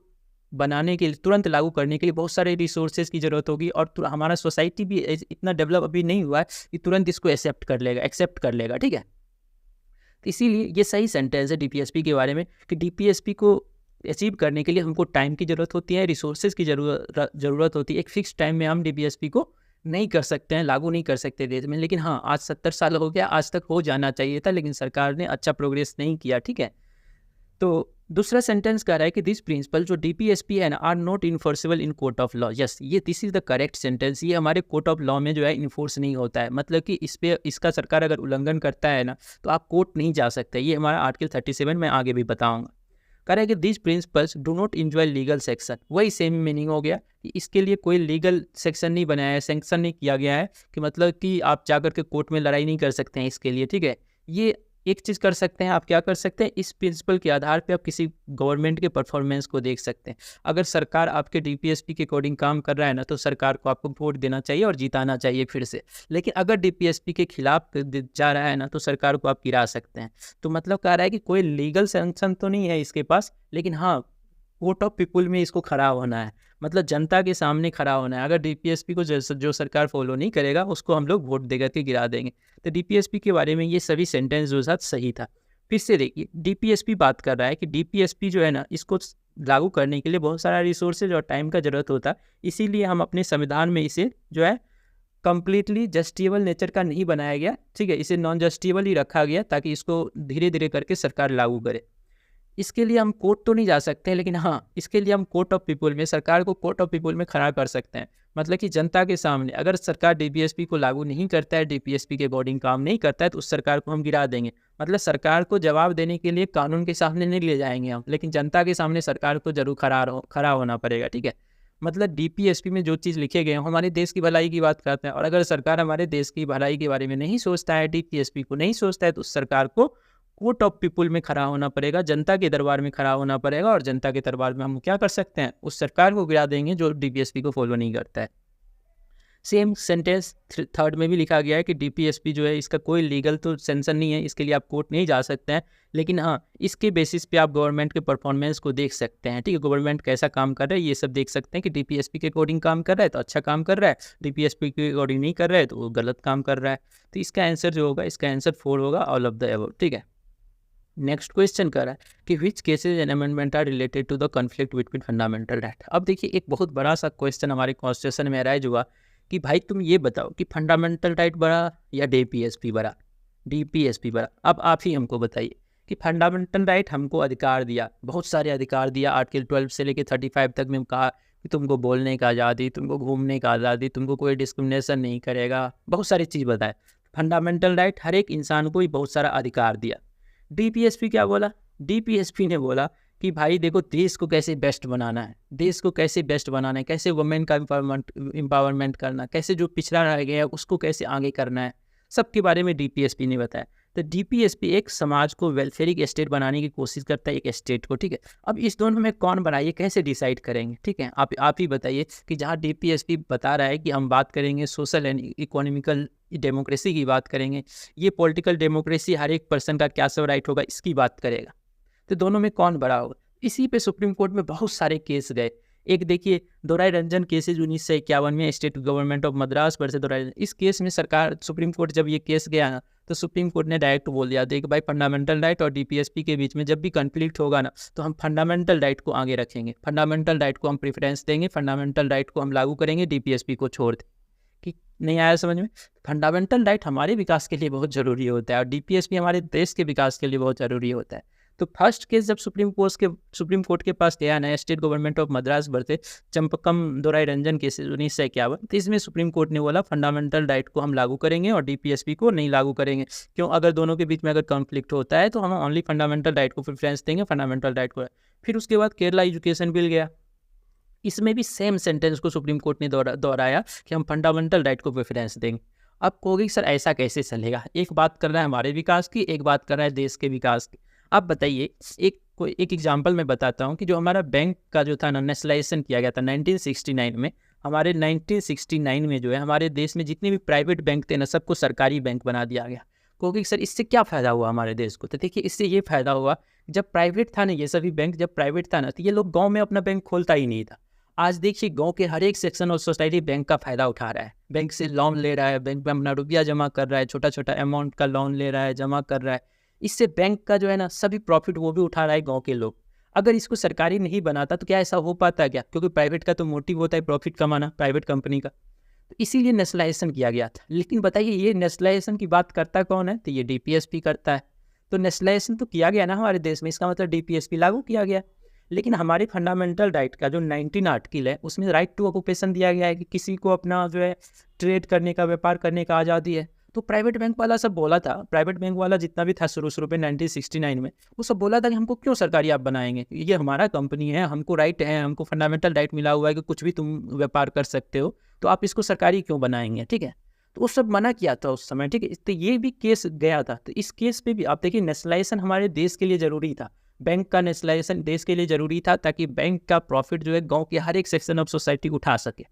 Speaker 1: बनाने के लिए, तुरंत लागू करने के लिए बहुत सारे रिसोर्सेज की ज़रूरत होगी, और हमारा सोसाइटी भी इतना डेवलप अभी नहीं हुआ है कि तुरंत इसको एक्सेप्ट कर लेगा, ठीक है। तो इसीलिए ये सही सेंटेंस है डीपीएसपी के बारे में कि डीपीएसपी को अचीव करने के लिए हमको टाइम की ज़रूरत होती है, रिसोर्सेज की ज़रूरत होती है। एक फिक्स टाइम में हम डीपीएसपी को नहीं कर सकते हैं, लागू नहीं कर सकते देश में, लेकिन हाँ आज 70 साल हो गया, आज तक हो जाना चाहिए था, लेकिन सरकार ने अच्छा प्रोग्रेस नहीं किया, ठीक है। तो दूसरा सेंटेंस कह रहा है कि दिस प्रिंसिपल जो डीपीएसपी है ना are not enforceable in court of law. Yes, ये this is the correct sentence. ये हमारे कोर्ट ऑफ लॉ में जो है इन्फोर्स नहीं होता है, मतलब कि इसका सरकार अगर उल्लंघन करता है ना तो आप कोर्ट नहीं जा सकते। ये हमारा आर्टिकल 37 में आगे भी बताऊंगा। कह रहा है कि this principles do not enjoy legal section. वही सेम मीनिंग हो गया कि इसके लिए कोई लीगल सेक्शन नहीं बनाया है, सेंक्शन नहीं किया गया है कि मतलब कि आप जाकर के कोर्ट में लड़ाई नहीं कर सकते हैं इसके लिए, ठीक है। ये एक चीज़ कर सकते हैं, आप क्या कर सकते हैं, इस प्रिंसिपल के आधार पे आप किसी गवर्नमेंट के परफॉर्मेंस को देख सकते हैं। अगर सरकार आपके डीपीएसपी के अकॉर्डिंग काम कर रहा है ना तो सरकार को आपको वोट देना चाहिए और जिताना चाहिए फिर से। लेकिन अगर डीपीएसपी के खिलाफ जा रहा है ना तो सरकार को आप गिरा सकते हैं। तो मतलब कह रहा है कि कोई लीगल सैंक्शन तो नहीं है इसके पास, लेकिन हाँ वोट ऑफ पीपुल में इसको खड़ा होना है, मतलब जनता के सामने खड़ा होना है। अगर डीपीएसपी को जो सरकार फॉलो नहीं करेगा उसको हम लोग वोट देकर के गिरा देंगे। तो डीपीएसपी के बारे में ये सभी सेंटेंस जो साथ सही था। फिर से देखिए डीपीएसपी बात कर रहा है कि डीपीएसपी जो है ना इसको लागू करने के लिए बहुत सारा रिसोर्सेज और टाइम का ज़रूरत होता है। इसीलिए हम अपने संविधान में इसे जो है कम्प्लीटली जस्टिबल नेचर का नहीं बनाया गया, ठीक है, इसे नॉन जस्टिबल ही रखा गया ताकि इसको धीरे धीरे करके सरकार लागू करे। इसके लिए हम कोर्ट तो नहीं जा सकते हैं, लेकिन हाँ इसके लिए हम कोर्ट ऑफ पीपुल में सरकार को कोर्ट ऑफ पीपुल में खड़ा कर सकते हैं। मतलब कि जनता के सामने अगर सरकार डीपीएसपी को लागू नहीं करता है, डीपीएसपी के अकॉर्डिंग काम नहीं करता है, तो उस सरकार को हम गिरा देंगे। मतलब सरकार को जवाब देने के लिए कानून के सामने नहीं ले जाएंगे हम, लेकिन जनता के सामने सरकार को जरूर खड़ा होना पड़ेगा, ठीक है। मतलब डीपीएसपी में जो चीज़ लिखे गए हैं हमारे देश की भलाई की बात करते हैं, और अगर सरकार हमारे देश की भलाई के बारे में नहीं सोचता है, डीपीएसपी को नहीं सोचता है, तो उस सरकार को कोर्ट ऑफ पीपुल में खड़ा होना पड़ेगा, जनता के दरबार में खड़ा होना पड़ेगा। और जनता के दरबार में हम क्या कर सकते हैं, उस सरकार को गिरा देंगे जो डीपीएसपी को फॉलो नहीं करता है। सेम सेंटेंस थर्ड में भी लिखा गया है कि डीपीएसपी जो है इसका कोई लीगल तो सेंशन नहीं है, इसके लिए आप कोर्ट नहीं जा सकते हैं, लेकिन हाँ इसके बेसिस पे आप गवर्नमेंट के परफॉर्मेंस को देख सकते हैं, ठीक है। गवर्नमेंट कैसा काम कर रहा है ये सब देख सकते हैं कि डीपीएसपी के अकॉर्डिंग काम कर रहा है तो अच्छा काम कर रहा है, डीपीएसपी के अकॉर्डिंग नहीं कर रहा है तो वो गलत काम कर रहा है। तो इसका आंसर जो होगा, इसका आंसर 4 होगा, ऑल ऑफ द अबव, ठीक है। नेक्स्ट क्वेश्चन कर रहा है कि which cases and amendment are related to the conflict between fundamental right. अब देखिए एक बहुत बड़ा सा क्वेश्चन हमारे कॉन्स्टिट्यूशन में अराइज हुआ कि भाई तुम ये बताओ कि फंडामेंटल राइट बड़ा या डीपीएसपी बड़ा, डीपीएसपी बड़ा। अब आप ही हमको बताइए कि फंडामेंटल राइट हमको अधिकार दिया, बहुत सारे अधिकार दिया, आर्टिकल 12 से लेकर 35 तक में कहा कि तुमको बोलने का आज़ादी, तुमको घूमने का आज़ादी, तुमको कोई डिस्क्रिमिनेशन नहीं करेगा, बहुत सारी चीज़ बताए। फंडामेंटल राइट हर एक इंसान को ही बहुत सारा अधिकार दिया। डीपीएसपी क्या बोला, डीपीएसपी ने बोला कि भाई देखो देश को कैसे बेस्ट बनाना है, देश को कैसे बेस्ट बनाना है, कैसे वुमेन का एम्पावरमेंट करना, कैसे जो पिछड़ा रह गया है उसको कैसे आगे करना है, सबके बारे में डीपीएसपी ने बताया। तो डीपीएसपी एक समाज को वेलफेयरिक स्टेट बनाने की कोशिश करता है, एक स्टेट को, ठीक है। अब इस दोनों में कौन बनाइए, कैसे डिसाइड करेंगे, ठीक है। आप ही बताइए कि जहाँ डीपीएसपी बता रहा है कि हम बात करेंगे सोशल एंड इकोनॉमिकल डेमोक्रेसी की बात करेंगे, ये पॉलिटिकल डेमोक्रेसी हर एक पर्सन का क्या सब राइट होगा इसकी बात करेगा, तो दोनों में कौन बड़ा होगा। इसी पे सुप्रीम कोर्ट में बहुत सारे केस गए। एक देखिए दोराई रंजन केसेज 1951 में, स्टेट गवर्नमेंट ऑफ मद्रास पर से दोराई, इस केस में सरकार सुप्रीम कोर्ट जब ये केस गया ना तो सुप्रीम कोर्ट ने डायरेक्ट बोल दिया देख भाई फंडामेंटल राइट और डीपीएसपी के बीच में जब भी कॉन्फ्लिक्ट होगा ना तो हम फंडामेंटल राइट को आगे रखेंगे, फंडामेंटल राइट को हम प्रेफरेंस देंगे, फंडामेंटल राइट को हम लागू करेंगे, डीपीएसपी को छोड़ दें। कि नहीं आया समझ में। फंडामेंटल राइट हमारे विकास के लिए बहुत ज़रूरी होता है और डीपीएसपी हमारे देश के विकास के लिए बहुत ज़रूरी होता है। तो फर्स्ट केस जब सुप्रीम कोर्ट के पास गया ना, state government of Madras versus Champakam Dorai Ranjan case 1951, तो इसमें सुप्रीम कोर्ट ने बोला फंडामेंटल राइट को हम लागू करेंगे और डीपीएसपी को नहीं लागू करेंगे। क्यों? अगर दोनों के बीच में अगर कॉन्फ्लिक्ट होता है तो हम ओनली फंडामेंटल राइट को प्रेफरेंस देंगे, फंडामेंटल राइट को। फिर उसके बाद केरला एजुकेशन बिल गया, इसमें भी सेम सेंटेंस को सुप्रीम कोर्ट ने दोहराया कि हम फंडामेंटल राइट को प्रेफरेंस देंगे। अब कहोगे सर ऐसा कैसे चलेगा? एक बात कर रहा है हमारे विकास की, एक बात कर रहा है देश के विकास की। आप बताइए, एक एग्जांपल मैं बताता हूँ कि जो हमारा बैंक का जो था ना, नेशनलाइजेशन किया गया था 1969 में। हमारे 1969 में जो है हमारे देश में जितने भी प्राइवेट बैंक थे ना, सबको सरकारी बैंक बना दिया गया। क्योंकि सर इससे क्या फ़ायदा हुआ हमारे देश को? तो देखिए, इससे ये फ़ायदा हुआ, जब प्राइवेट था ना, ये सभी बैंक जब प्राइवेट था ना, तो ये लोग गाँव में अपना बैंक खोलता ही नहीं था। आज देखिए, गांव के हर एक सेक्शन ऑफ सोसाइटी बैंक का फ़ायदा उठा रहा है, बैंक से लोन ले रहा है, बैंक में अपना रुपया जमा कर रहा है, छोटा छोटा अमाउंट का लोन ले रहा है, जमा कर रहा है। इससे बैंक का जो है ना सभी प्रॉफिट वो भी उठा रहा है गांव के लोग। अगर इसको सरकारी नहीं बनाता तो क्या ऐसा हो पाता क्या? क्योंकि प्राइवेट का तो मोटिव होता है प्रॉफिट कमाना, प्राइवेट कंपनी का। तो इसीलिए नेशनलाइजेशन किया गया था। लेकिन बताइए, ये नेशनलाइजेशन की बात करता कौन है? तो ये डीपीएसपी करता है। तो नेशनलाइजेशन तो किया गया ना हमारे देश में, इसका मतलब डीपीएसपी लागू किया गया। लेकिन हमारे फंडामेंटल राइट का जो 19 आर्टिकल है, उसमें राइट टू ऑक्यूपेशन दिया गया है कि किसी को अपना जो है ट्रेड करने का, व्यापार करने का आज़ादी है। तो प्राइवेट बैंक वाला सब बोला था, प्राइवेट बैंक वाला जितना भी था शुरू पे 1969 में, वो सब बोला था कि हमको क्यों सरकारी आप बनाएंगे, ये हमारा कंपनी है, हमको राइट है, हमको फंडामेंटल राइट मिला हुआ है कि कुछ भी तुम व्यापार कर सकते हो, तो आप इसको सरकारी क्यों बनाएंगे? ठीक है, तो वो सब मना किया था उस समय। ठीक है, तो ये भी केस गया था। तो इस केस पे भी आप देखिए, नेशनलाइजेशन हमारे देश के लिए ज़रूरी था, बैंक का नेशनलाइजेशन देश के लिए ज़रूरी था, ताकि बैंक का प्रॉफिट जो है गांव के हर एक सेक्शन ऑफ सोसाइटी उठा सके।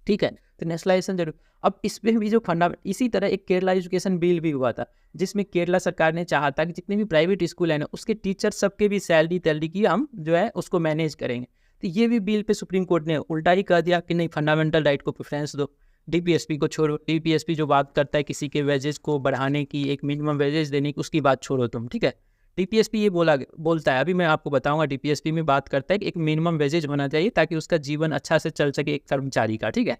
Speaker 1: ठीक है, तो नेशनलाइजेशन जरूर। अब इसमें भी जो इसी तरह एक केरला एजुकेशन बिल भी हुआ था, जिसमें केरला सरकार ने चाहा था कि जितने भी प्राइवेट स्कूल है ना, उसके टीचर सबके भी सैलरी की हम जो है उसको मैनेज करेंगे। तो ये भी बिल पे सुप्रीम कोर्ट ने उल्टा ही कह दिया कि नहीं, फंडामेंटल राइट को प्रेफरेंस दो, डीपीएसपी को छोड़ो। डीपीएसपी जो बात करता है किसी के वेजेस को बढ़ाने की, एक मिनिमम वेजेस देने की, उसकी बात छोड़ो तुम। ठीक है, डीपीएसपी ये बोलता है, अभी मैं आपको बताऊंगा, डीपीएसपी में बात करता है कि एक मिनिमम वेजेज होना चाहिए ताकि उसका जीवन अच्छा से चल सके एक कर्मचारी का। ठीक है,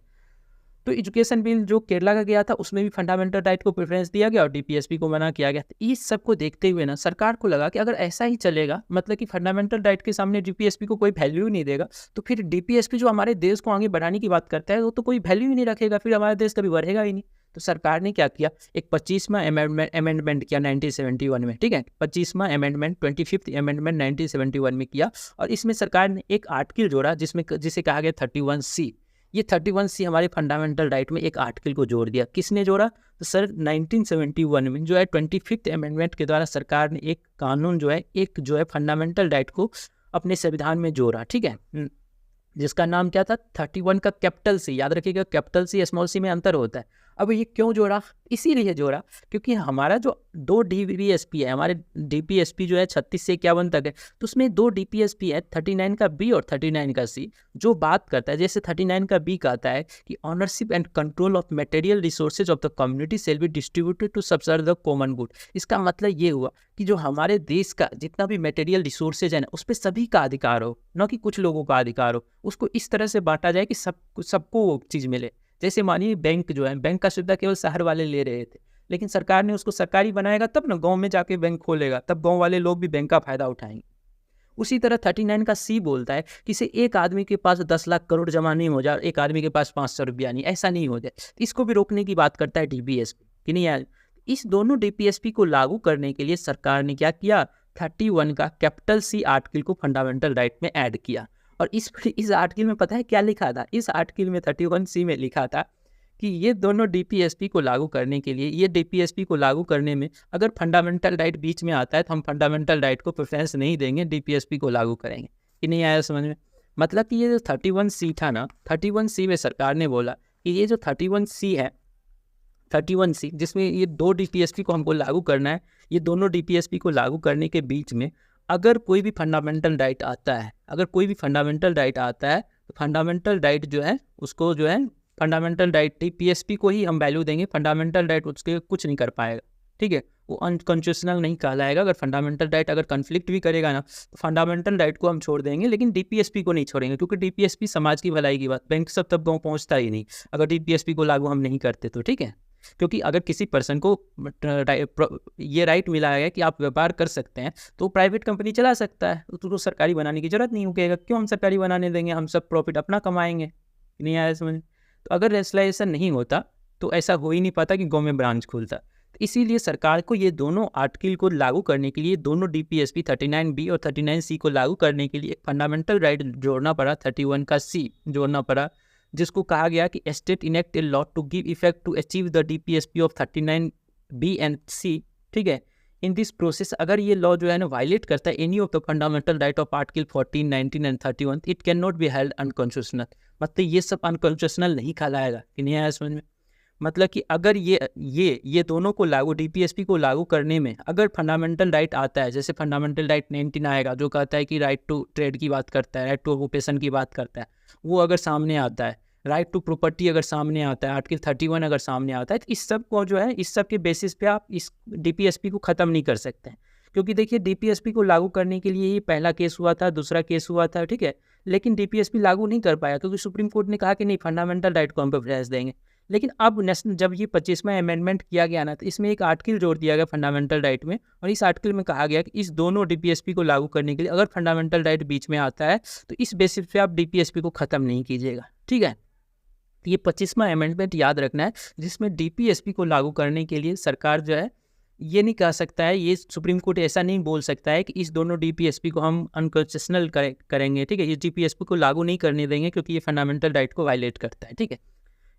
Speaker 1: तो एजुकेशन बिल जो केरला का गया था, उसमें भी फंडामेंटल राइट को प्रेफरेंस दिया गया और डीपीएसपी को मना किया गया। तो इस सब को देखते हुए ना सरकार को लगा कि अगर ऐसा ही चलेगा, मतलब कि फंडामेंटल राइट के सामने डीपीएसपी को कोई वैल्यू ही नहीं देगा, तो फिर डीपीएसपी जो हमारे देश को आगे बढ़ाने की बात करता है, वो तो कोई वैल्यू ही नहीं रखेगा, फिर हमारा देश कभी बढ़ेगा ही नहीं। तो सरकार ने क्या किया, एक 25वां अमेंडमेंट किया 1971 में। ठीक है, 25वां अमेंडमेंट, 25th अमेंडमेंट 1971 में किया, और इसमें सरकार ने एक आर्टिकल जोड़ा जिसे कहा गया 31C। ये 31C हमारे फंडामेंटल राइट में एक आर्टिकल को जोड़ दिया। किसने जोड़ा? तो सर 1971 में जो है 25th अमेंडमेंट के द्वारा सरकार ने एक कानून जो है फंडामेंटल राइट को अपने संविधान में जोड़ा। ठीक है, जिसका नाम क्या था? 31 का कैपिटल C। याद रखिएगा, कैपिटल C स्मॉल c में अंतर होता है। अब ये क्यों जोड़ा? इसीलिए जोड़ा क्योंकि हमारा जो 2 डीपीएसपी है, हमारे डीपीएसपी जो है 36 से 51 तक है, तो उसमें 2 डीपीएसपी है, 39 का B और 39 का C, जो बात करता है, जैसे 39 का B कहता है कि ownership and control of material resources of the community shall be distributed to subserve the common good. इसका मतलब ये हुआ कि जो हमारे देश का जितना भी मटेरियल रिसोर्सेज है ना, उस पर सभी का अधिकार हो, न कि कुछ लोगों का अधिकार हो। उसको इस तरह से बांटा जाए कि सबको वो चीज़ मिले। जैसे मानिए बैंक जो है, बैंक का सुविधा केवल शहर वाले ले रहे थे, लेकिन सरकार ने उसको सरकारी बनाएगा तब ना गांव में जाके बैंक खोलेगा, तब गांव वाले लोग भी बैंक का फायदा उठाएंगे। उसी तरह 39 का C बोलता है कि से एक आदमी के पास 10 लाख करोड़ जमा नहीं हो जाए, एक आदमी के पास 500 रुपया नहीं, ऐसा नहीं हो जाए। इसको भी रोकने की बात करता है डीपीएसपी कि नहीं यार। इस दोनों डीपीएसपी को लागू करने के लिए सरकार ने क्या किया, 31 का कैपिटल C आर्टिकल को फंडामेंटल राइट में ऐड किया। और इस आर्टिकल में पता है क्या लिखा था? इस आर्टिकल में 31C में लिखा था कि ये दोनों डीपीएसपी को लागू करने के लिए, ये डीपीएसपी को लागू करने में अगर फंडामेंटल राइट बीच में आता है तो हम फंडामेंटल राइट को प्रेफरेंस नहीं देंगे, डीपीएसपी को लागू करेंगे। कि नहीं आया समझ में? मतलब कि ये जो 31C था ना, 31C में सरकार ने बोला कि ये जो 31C है, 31C जिसमें ये 2 डीपीएसपी को हमको लागू करना है, ये दोनों डीपीएसपी को लागू करने के बीच में अगर कोई भी फंडामेंटल राइट आता है, तो फंडामेंटल राइट जो है उसको जो है फंडामेंटल राइट डीपीएसपी को ही हम वैल्यू देंगे, फंडामेंटल राइट उसके कुछ नहीं कर पाएगा। ठीक है, वो अनकॉन्स्टिट्यूशनल नहीं कहलाएगा। अगर फंडामेंटल राइट अगर कन्फ्लिक्ट भी करेगा ना, तो फंडामेंटल राइट को हम छोड़ देंगे, लेकिन डीपीएसपी को नहीं छोड़ेंगे, क्योंकि डीपीएसपी समाज की भलाई की बात, बैंक सब तब गाँव पहुँचता ही नहीं अगर डीपीएसपी को लागू हम नहीं करते तो। ठीक है, क्योंकि अगर किसी पर्सन को ये राइट मिला है कि आप व्यापार कर सकते हैं तो प्राइवेट कंपनी चला सकता है, तो सरकारी बनाने की जरूरत नहीं होगी। क्यों हम सरकारी बनाने देंगे, हम सब प्रॉफिट अपना कमाएंगे। नहीं आया समझ? तो अगर रेशनलाइजेशन नहीं होता तो ऐसा हो ही नहीं पाता कि गाँव में ब्रांच खुलता। तो इसीलिए सरकार को ये दोनों आर्टिकल को लागू करने के लिए, दोनों DPSP 39B और 39C को लागू करने के लिए फंडामेंटल राइट जोड़ना पड़ा, 31 का C जोड़ना पड़ा, जिसको कहा गया कि state enact a law to give effect to achieve the DPSP of 39B and C। ठीक है, इन दिस प्रोसेस अगर ये लॉ जो है ना वायलेट करता है any of the fundamental right of article 14, 19 and 31, it can not be held unconstitutional. मतलब ये सब अनकॉन्स्टिट्यूशनल नहीं कहलाएगा। कि नहीं आया समझ में? मतलब कि अगर ये दोनों को लागू, DPSP को लागू करने में अगर फंडामेंटल राइट आता है, जैसे फंडामेंटल राइट 19 आएगा जो कहता है कि राइट टू ट्रेड की बात करता है, राइट टू ऑक्यूपेशन की बात करता है, वो अगर सामने आता है, राइट टू प्रॉपर्टी अगर सामने आता है, आर्टिकल 31 अगर सामने आता है, तो इस सब को जो है, इस सब के बेसिस पे आप इस DPSP को ख़त्म नहीं कर सकते हैं। क्योंकि देखिए DPSP को लागू करने के लिए ही पहला केस हुआ था, दूसरा केस हुआ था, ठीक है, लेकिन DPSP लागू नहीं कर पाया क्योंकि सुप्रीम कोर्ट ने कहा कि नहीं, फंडामेंटल राइट को हम प्रेफरेंस देंगे। लेकिन अब नेशनल जब ये 25वां अमेंडमेंट किया गया ना, तो इसमें एक आर्टिकल जोड़ दिया गया फंडामेंटल राइट में, और इस आर्टिकल में कहा गया कि इस दोनों DPSP को लागू करने के लिए अगर फंडामेंटल राइट बीच में आता है तो इस बेसिस पे आप DPSP को ख़त्म नहीं कीजिएगा। ठीक है, तो ये 25वां अमेंडमेंट याद रखना है, जिसमें DPSP को लागू करने के लिए सरकार जो है ये नहीं कह सकता है, ये सुप्रीम कोर्ट ऐसा नहीं बोल सकता है कि इस दोनों DPSP को हम अनकॉन्स्टिट्यूशनल करेंगे। ठीक है, ये DPSP को लागू नहीं करने देंगे क्योंकि ये फंडामेंटल राइट को वायलेट करता है। ठीक है,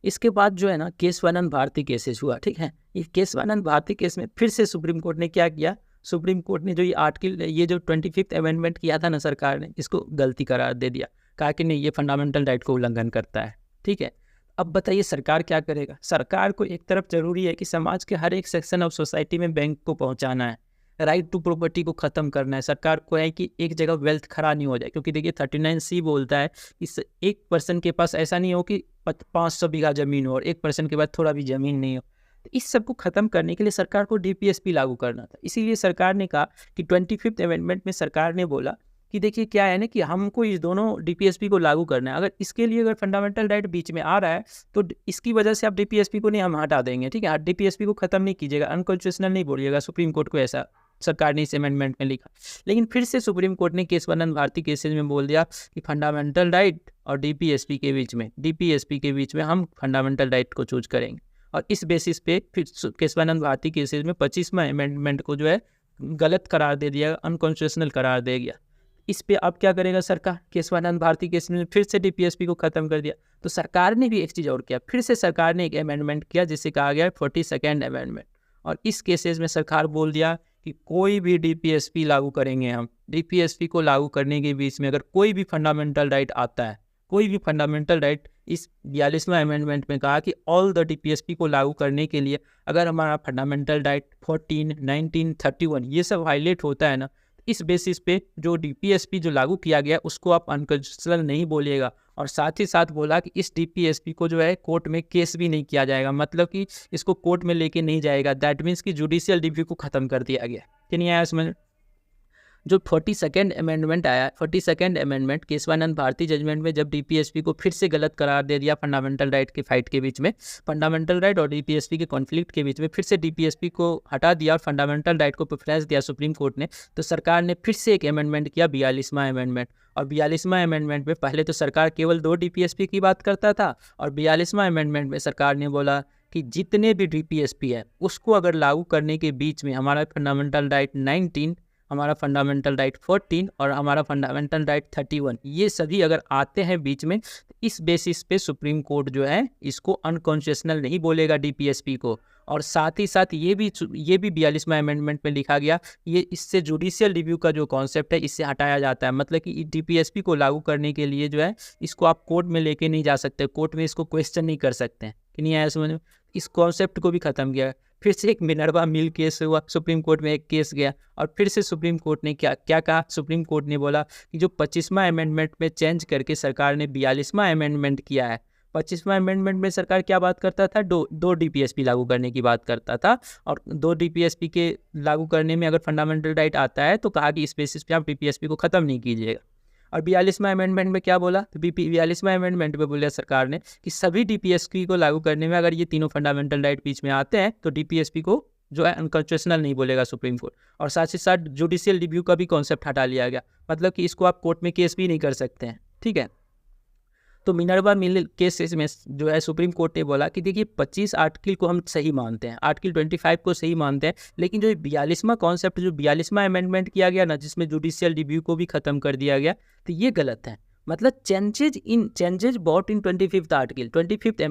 Speaker 1: इसके बाद जो है ना केशवानंद भारती केसेस हुआ। ठीक है, ये केशवानंद भारती केस में फिर से सुप्रीम कोर्ट ने क्या किया, सुप्रीम कोर्ट ने जो ये आर्टिकल, ये जो 25th अमेंडमेंट किया था ना सरकार ने, इसको गलती करार दे दिया, कहा कि नहीं, ये फंडामेंटल राइट को उल्लंघन करता है। ठीक है, अब बताइए सरकार क्या करेगा। सरकार को एक तरफ जरूरी है कि समाज के हर एक सेक्शन ऑफ सोसाइटी में बैंक को पहुंचाना है, राइट टू प्रॉपर्टी को ख़त्म करना है। सरकार को है कि एक जगह वेल्थ खड़ा नहीं हो जाए, क्योंकि देखिए 39C बोलता है इस एक पर्सन के पास ऐसा नहीं हो कि 500 बीघा ज़मीन हो और एक पर्सन के पास थोड़ा भी ज़मीन नहीं हो। तो इस सब को ख़त्म करने के लिए सरकार को DPSP लागू करना था। इसीलिए सरकार ने कहा कि 25th अमेंडमेंट में सरकार ने बोला कि देखिए क्या है ना कि हमको इस दोनों DPSP को लागू करना है। अगर इसके लिए अगर फंडामेंटल राइट बीच में आ रहा है तो इसकी वजह से आप DPSP को नहीं, हम हटा देंगे। ठीक है, DPSP को ख़त्म नहीं कीजिएगा, अनकॉन्स्टिट्यूशनल नहीं बोलिएगा। सुप्रीम कोर्ट को ऐसा सरकार ने इस अमेंडमेंट में लिखा। लेकिन फिर से सुप्रीम कोर्ट ने केशवानंद भारती केसेज में बोल दिया कि फंडामेंटल राइट और DPSP के बीच में हम फंडामेंटल राइट को चूज करेंगे, और इस बेसिस पे फिर केशवानंद भारती केसेज में 25वां अमेंडमेंट को जो है गलत करार दे दिया, अनकॉन्स्टिट्यूशनल करार दे गया। इस पे अब क्या करेगा सरकार, केशवानंद भारती केस में फिर से DPSP को ख़त्म कर दिया। तो सरकार ने भी एक चीज़ और किया, फिर से सरकार ने एक अमेंडमेंट किया जिसे कहा गया 42nd अमेंडमेंट, और इस केसेस में सरकार बोल दिया कि कोई भी DPSP लागू करेंगे हम, DPSP को लागू करने के बीच में अगर कोई भी फंडामेंटल राइट आता है, कोई भी फंडामेंटल राइट, इस 42वां अमेंडमेंट में कहा कि ऑल द DPSP को लागू करने के लिए अगर हमारा फंडामेंटल राइट 14, 19, 31 ये सब वायलेट होता है ना, इस बेसिस पे जो DPSP जो लागू किया गया उसको आप अनकॉन्स्टिट्यूशनल नहीं बोलिएगा। और साथ ही साथ बोला कि इस DPSP को जो है कोर्ट में केस भी नहीं किया जाएगा, मतलब कि इसको कोर्ट में लेके नहीं जाएगा। दैट मीन्स कि जुडिशियल रिव्यू को ख़त्म कर दिया गया। कि नहीं आया इसमें? जो 42nd अमेंडमेंट आया, 42nd amendment Keshavananda Bharti judgement में जब DPSP को फिर से गलत करार दे दिया फंडामेंटल राइट के फाइट के बीच में, फंडामेंटल राइट और DPSP के कॉन्फ्लिक्ट के बीच में फिर से DPSP को हटा दिया और फंडामेंटल राइट को प्रेफरेंस दिया सुप्रीम कोर्ट ने, तो सरकार ने फिर से एक अमेंडमेंट किया, 42वां अमेंडमेंट। और 42वां अमेंडमेंट में पहले तो सरकार केवल 2 DPSP की बात करता था, और 42वां अमेंडमेंट में सरकार ने बोला कि जितने भी DPSP है उसको अगर लागू करने के बीच में हमारा फंडामेंटल राइट 19, हमारा फंडामेंटल राइट 14 और हमारा फंडामेंटल राइट 31, ये सभी अगर आते हैं बीच में, इस बेसिस पे सुप्रीम कोर्ट जो है इसको अनकॉन्स्टिट्यूशनल नहीं बोलेगा DPSP को। और साथ ही साथ ये भी 42वां अमेंडमेंट में लिखा गया, ये इससे जुडिशियल रिव्यू का जो कॉन्सेप्ट है इससे हटाया जाता है। मतलब कि DPSP को लागू करने के लिए जो है इसको आप कोर्ट में लेके नहीं जा सकते, कोर्ट में इसको क्वेश्चन नहीं कर सकते हैं। कि नहीं आया समझ में? इस कॉन्सेप्ट को भी ख़त्म किया। फिर से एक मिनर्वा मिल केस हुआ, सुप्रीम कोर्ट में एक केस गया, और फिर से सुप्रीम कोर्ट ने क्या कहा, सुप्रीम कोर्ट ने बोला कि जो 25वां अमेंडमेंट में चेंज करके सरकार ने 42वां अमेंडमेंट किया है, 25वां अमेंडमेंट में सरकार क्या बात करता था, दो DPSP लागू करने की बात करता था, और 2 DPSP के लागू करने में अगर फंडामेंटल राइट आता है तो कहा कि इस बेसिस पे आप DPSP को ख़त्म नहीं कीजिएगा। और 42वां अमेंडमेंट में क्या बोला, तो 42वां अमेंडमेंट में बोला सरकार ने कि सभी डीपीएसपी को लागू करने में अगर ये तीनों फंडामेंटल राइट बीच में आते हैं तो डीपीएसपी को जो है अनकॉन्स्टिट्यूशनल नहीं बोलेगा सुप्रीम कोर्ट। और साथ ही साथ जुडिशियल रिव्यू का भी कॉन्सेप्ट हटा लिया गया, मतलब कि इसको आप कोर्ट में केस भी नहीं कर सकते हैं, ठीक है। तो मिनर्वा मिल केस में जो है सुप्रीम कोर्ट ने बोला कि देखिए 25 आर्टिकल को हम सही मानते हैं, आर्टिकल 25 को सही मानते हैं, लेकिन जो 42वां कॉन्सेप्ट, जो 42वां अमेंडमेंट किया गया ना, जिसमें जुडिशियल रिव्यू को भी खत्म कर दिया गया, तो ये गलत है। मतलब changes bought in 25th article, 25th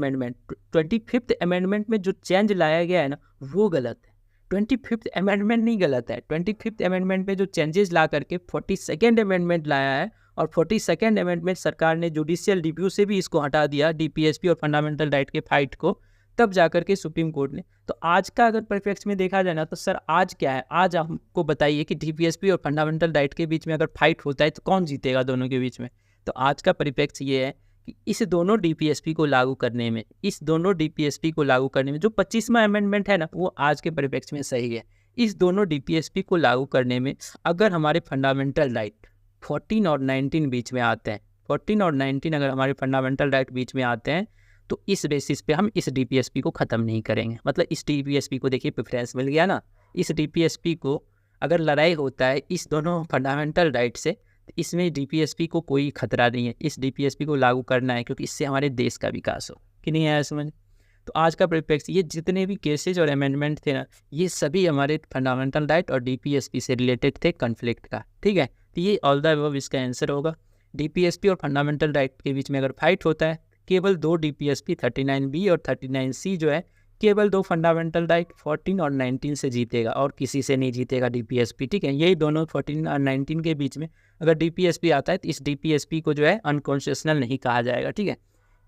Speaker 1: amendment में जो चेंज लाया गया है ना, वो गलत है। 25th अमेंडमेंट नहीं गलत है, 25th अमेंडमेंट में जो चेंजेस ला करके 42nd अमेंडमेंट लाया है, और 42nd अमेंडमेंट सरकार ने जुडिशियल रिव्यू से भी इसको हटा दिया, डीपीएसपी और फंडामेंटल राइट के फाइट को, तब जाकर के सुप्रीम कोर्ट ने। तो आज का अगर परिप्रेक्ष्य में देखा जाए ना, तो सर आज क्या है, आज हमको बताइए कि डीपीएसपी और फंडामेंटल राइट के बीच में अगर फाइट होता है तो कौन जीतेगा दोनों के बीच में। तो आज का परिप्रेक्ष्य ये है कि इस दोनों डीपीएसपी को लागू करने में, जो 25वां अमेंडमेंट है ना, वो आज के परिप्रेक्ष्य में सही है। इस दोनों डीपीएसपी को लागू करने में अगर हमारे फंडामेंटल राइट 14 और 19 बीच में आते हैं, 14 और 19 अगर हमारे फंडामेंटल राइट बीच में आते हैं, तो इस बेसिस पे हम इस डीपीएसपी को ख़त्म नहीं करेंगे। मतलब इस डीपीएसपी को देखिए प्रेफरेंस मिल गया ना, इस डीपीएसपी को अगर लड़ाई होता है इस दोनों फंडामेंटल राइट से, तो इसमें डीपीएसपी को कोई खतरा नहीं है, इस डीपीएसपी को लागू करना है, क्योंकि इससे हमारे देश का विकास हो। कि नहीं आया समझ। तो आज का परिप्रेक्ष्य, ये जितने भी केसेज और अमेंडमेंट थे ना, ये सभी हमारे फंडामेंटल राइट और डीपीएसपी से रिलेटेड थे, कॉन्फ्लिक्ट का, ठीक है। तो ये ऑल द अबव इसका आंसर होगा। डीपीएसपी और फंडामेंटल राइट के बीच में अगर फाइट होता है, केवल दो डीपीएसपी 39B और 39C जो है, केवल दो फंडामेंटल राइट 14 और 19 से जीतेगा, और किसी से नहीं जीतेगा डीपीएसपी, ठीक है। यही दोनों 14 और 19 के बीच में अगर डीपीएसपी आता है, तो इस डीपीएसपी को जो है अनकॉन्स्टिट्यूशनल नहीं कहा जाएगा, ठीक है।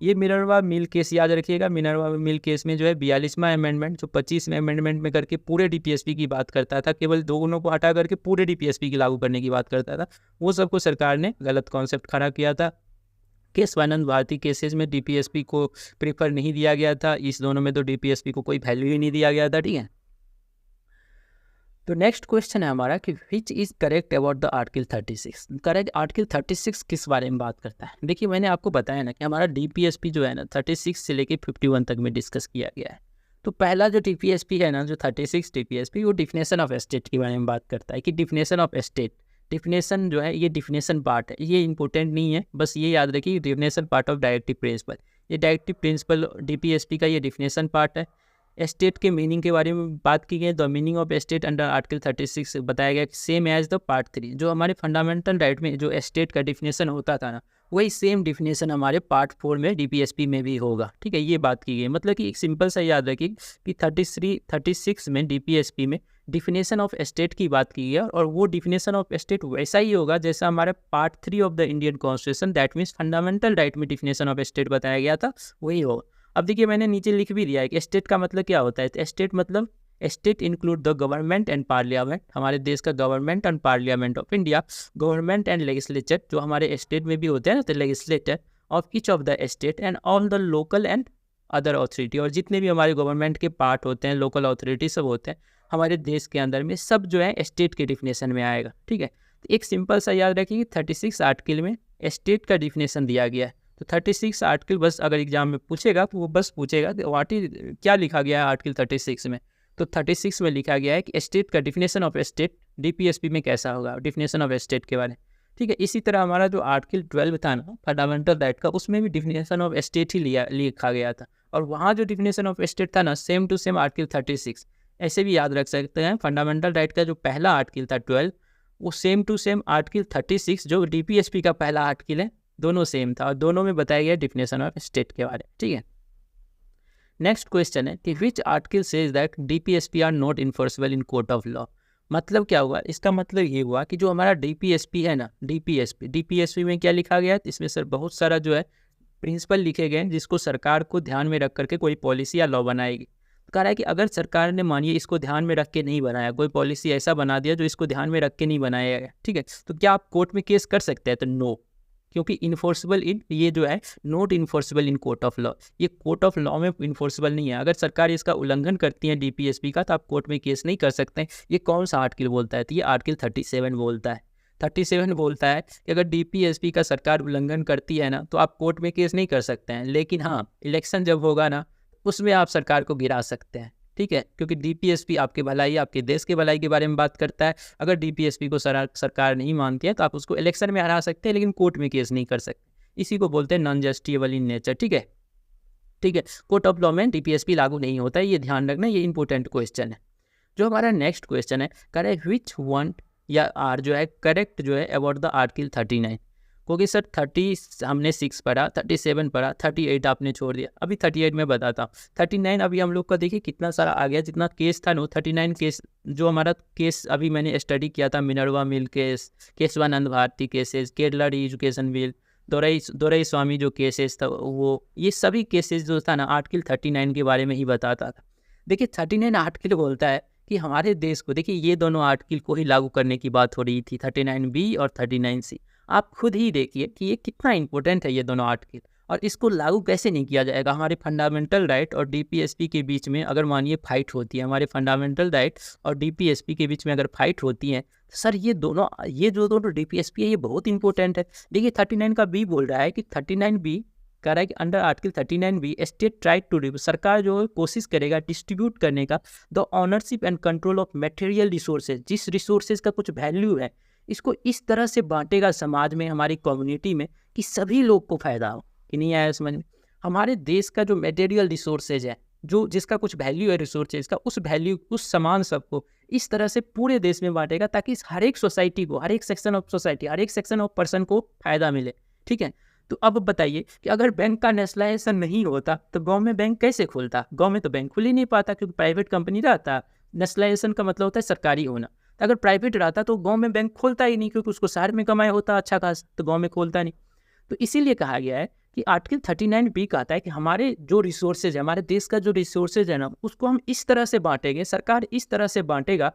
Speaker 1: ये मिनर्वा मिल केस याद रखिएगा। मिनर्वा मिल केस में जो है 42वां अमेंडमेंट जो 25वें अमेंडमेंट में करके पूरे डीपीएसपी की बात करता था, केवल दोनों को हटा करके पूरे डीपीएसपी की लागू करने की बात करता था, वो सबको सरकार ने गलत कॉन्सेप्ट खड़ा किया था। केशवानंद भारती केसेस में डीपीएसपी को प्रेफर नहीं दिया गया था, इस दोनों में तो डीपीएसपी को कोई वैल्यू ही नहीं दिया गया था, ठीक है। तो नेक्स्ट क्वेश्चन है हमारा कि which is correct about the article 36। Correct article 36 किस बारे में बात करता है। देखिए मैंने आपको बताया ना कि हमारा डीपीएसपी जो है ना 36 से लेके 51 तक में डिस्कस किया गया है। तो पहला जो डीपीएसपी है ना, जो 36 डीपीएसपी, वो डिफिनेशन ऑफ स्टेट के बारे में बात करता है कि डिफिनेशन ऑफ स्टेट, डिफिनेशन जो है ये डिफिनेशन पार्ट है, ये इंपॉर्टेंट नहीं है, बस ये याद रखिए definition part of directive principle. ये डायरेक्टिव प्रिंसिपल डीपीएसपी का ये डिफिनेशन पार्ट है। स्टेट के मीनिंग के बारे में बात की गई। The meaning of state under article 36 बताया गया कि सेम एज द पार्ट 3। जो हमारे फंडामेंटल राइट में जो स्टेट का डिफिनेशन होता था ना, वही सेम डिफिनेशन हमारे पार्ट 4 में डीपीएसपी में भी होगा, ठीक है। ये बात की गई, मतलब कि एक सिंपल सा याद रखिए कि 36 में डीपीएसपी में डिफिनेशन ऑफ स्टेट की बात की है, और वो डिफिनेशन ऑफ स्टेट वैसा ही होगा जैसा हमारे part 3 of the Indian constitution, that means fundamental right में डिफिनेशन ऑफ स्टेट बताया गया था, वही होगा। अब देखिए मैंने नीचे लिख भी दिया है कि स्टेट का मतलब क्या होता है। तो स्टेट मतलब state include the government and parliament, हमारे देश का government and parliament of India, government and legislature जो हमारे स्टेट में भी होते हैं ना, तो legislator of each of the state and all the local and other authority, और जितने भी हमारे गवर्नमेंट के पार्ट होते हैं, लोकल अथॉरिटी सब होते हैं हमारे देश के अंदर में, सब जो है स्टेट के डिफिनेशन में आएगा, ठीक है। तो एक सिंपल सा याद रखिए कि 36 आर्टिकल में स्टेट का डिफिनेशन दिया गया है। तो 36 आर्टिकल बस अगर एग्जाम में पूछेगा तो वो बस पूछेगा कि व्हाट इज, क्या लिखा गया है आर्टिकल 36 में। तो 36 में लिखा गया है कि स्टेट का डिफिनेशन ऑफ स्टेट डीपीएसपी में कैसा होगा, डिफिनेशन ऑफ स्टेट के बारे में, ठीक है। इसी तरह हमारा जो आर्टिकल 12 था ना फंडामेंटल राइट का, उसमें भी डिफिनेशन ऑफ स्टेट ही लिखा गया था, और वहाँ जो डिफिनेशन ऑफ स्टेट था ना, सेम टू सेम आर्टिकल 36। ऐसे भी याद रख सकते हैं, फंडामेंटल राइट का जो पहला आर्टिकल था 12, वो सेम टू सेम आर्टिकल 36 जो डीपीएसपी का पहला आर्टिकल है, दोनों सेम था, और दोनों में बताया गया डिफिनेशन ऑफ स्टेट के बारे में, ठीक है। नेक्स्ट क्वेश्चन है कि which article says that DPSP are not enforceable in court of law. मतलब क्या हुआ, इसका मतलब ये हुआ कि जो हमारा डीपीएसपी है ना, डीपीएसपी में क्या लिखा गया है, इसमें सर बहुत सारा जो है प्रिंसिपल लिखे गए हैं जिसको सरकार को ध्यान में रख करके कोई पॉलिसी या लॉ बनाएगी। कह रहा है कि अगर सरकार ने मानिए इसको ध्यान में रख के नहीं बनाया, कोई पॉलिसी ऐसा बना दिया जो इसको ध्यान में रख के नहीं बनाया गया, ठीक है, तो क्या आप कोर्ट में केस कर सकते हैं। तो नो, क्योंकि इन्फोर्सेबल इन, ये जो है not enforceable in court of law, ये कोर्ट ऑफ लॉ में इन्फोर्सेबल नहीं है। अगर सरकार इसका उल्लंघन करती है डीपीएसपी का, तो आप कोर्ट में केस नहीं कर सकते हैं। ये कौन सा आर्टिकल बोलता है, तो ये आर्टिकल 37 बोलता है। 37 बोलता है कि अगर डीपीएसपी का सरकार उल्लंघन करती है ना तो आप कोर्ट में केस नहीं कर सकते हैं, लेकिन हाँ इलेक्शन जब होगा ना उसमें आप सरकार को गिरा सकते हैं, ठीक है, क्योंकि डीपीएसपी आपके भलाई, आपके देश के भलाई के बारे में बात करता है। अगर डीपीएसपी को सरकार नहीं मानती है तो आप उसको इलेक्शन में हरा सकते हैं, लेकिन कोर्ट में केस नहीं कर सकते। इसी को बोलते हैं नॉन जस्टिफिएबल इन नेचर, ठीक है। ठीक है, कोर्ट ऑफ लॉ में डीपीएसपी लागू नहीं होता है, ये ध्यान रखना, ये इंपॉर्टेंट क्वेश्चन है। जो हमारा नेक्स्ट क्वेश्चन है, करेक्ट विच वन या आर जो है करेक्ट जो है अबाउट द आर्टिकल 39, क्योंकि सर 30 हमने 6 पढ़ा, 37 पढ़ा, 38 आपने छोड़ दिया। अभी 38 में बताता हूँ। 39 अभी हम लोग का देखिए कितना सारा आ गया, जितना केस था ना 39 केस, जो हमारा केस अभी मैंने स्टडी किया था, Minerva mill case, Kesavananda Bharati cases, Kerala re education bill, दोरई स्वामी जो केसेस था वो, ये सभी केसेस जो था ना आर्टिकल 39 के बारे में ही बताता था। देखिए 39 आर्टिकल बोलता है कि हमारे देश को, देखिए ये दोनों आर्टिकल को ही लागू करने की बात हो रही थी, 39B और 39C। आप खुद ही देखिए कि ये कितना इंपॉर्टेंट है ये दोनों आर्टिकल, और इसको लागू कैसे नहीं किया जाएगा। हमारे फंडामेंटल राइट और डीपीएसपी के बीच में अगर मानिए फाइट होती है, हमारे फंडामेंटल राइट और डीपीएसपी के बीच में अगर फाइट होती है तो सर ये जो दोनों डीपीएसपी है ये बहुत इंपॉर्टेंट है। देखिए 39 का बी बोल रहा है कि 39B कह रहा है कि under article 39B state try to, सरकार जो है कोशिश करेगा डिस्ट्रीब्यूट करने का the ownership and control of material resources, जिस रिसोर्सेज का कुछ वैल्यू है इसको इस तरह से बांटेगा समाज में, हमारी कम्युनिटी में, कि सभी लोग को फायदा हो। कि नहीं आया समझ में? हमारे देश का जो मटेरियल रिसोर्सेज है, जो जिसका कुछ वैल्यू है रिसोर्सेज का, उस वैल्यू, उस सामान सबको इस तरह से पूरे देश में बांटेगा ताकि हर एक सोसाइटी को, हर एक सेक्शन ऑफ सोसाइटी, हर एक सेक्शन ऑफ पर्सन को फायदा मिले, ठीक है। तो अब बताइए कि अगर बैंक का नेशनलाइजेशन नहीं होता तो गांव में बैंक कैसे खुलता? गांव में तो बैंक खुल ही नहीं पाता, क्योंकि प्राइवेट कंपनी रहता। नेशनलाइजेशन का मतलब होता है सरकारी होना। तो अगर प्राइवेट रहता तो गांव में बैंक खोलता ही नहीं, क्योंकि उसको शहर में कमाया होता अच्छा खासा, तो गांव में खोलता नहीं। तो इसीलिए कहा गया है कि आर्टिकल 39B कहता है कि हमारे जो रिसोर्सेज है, हमारे देश का जो रिसोर्सेज है ना, उसको हम इस तरह से बांटेंगे, सरकार इस तरह से बांटेगा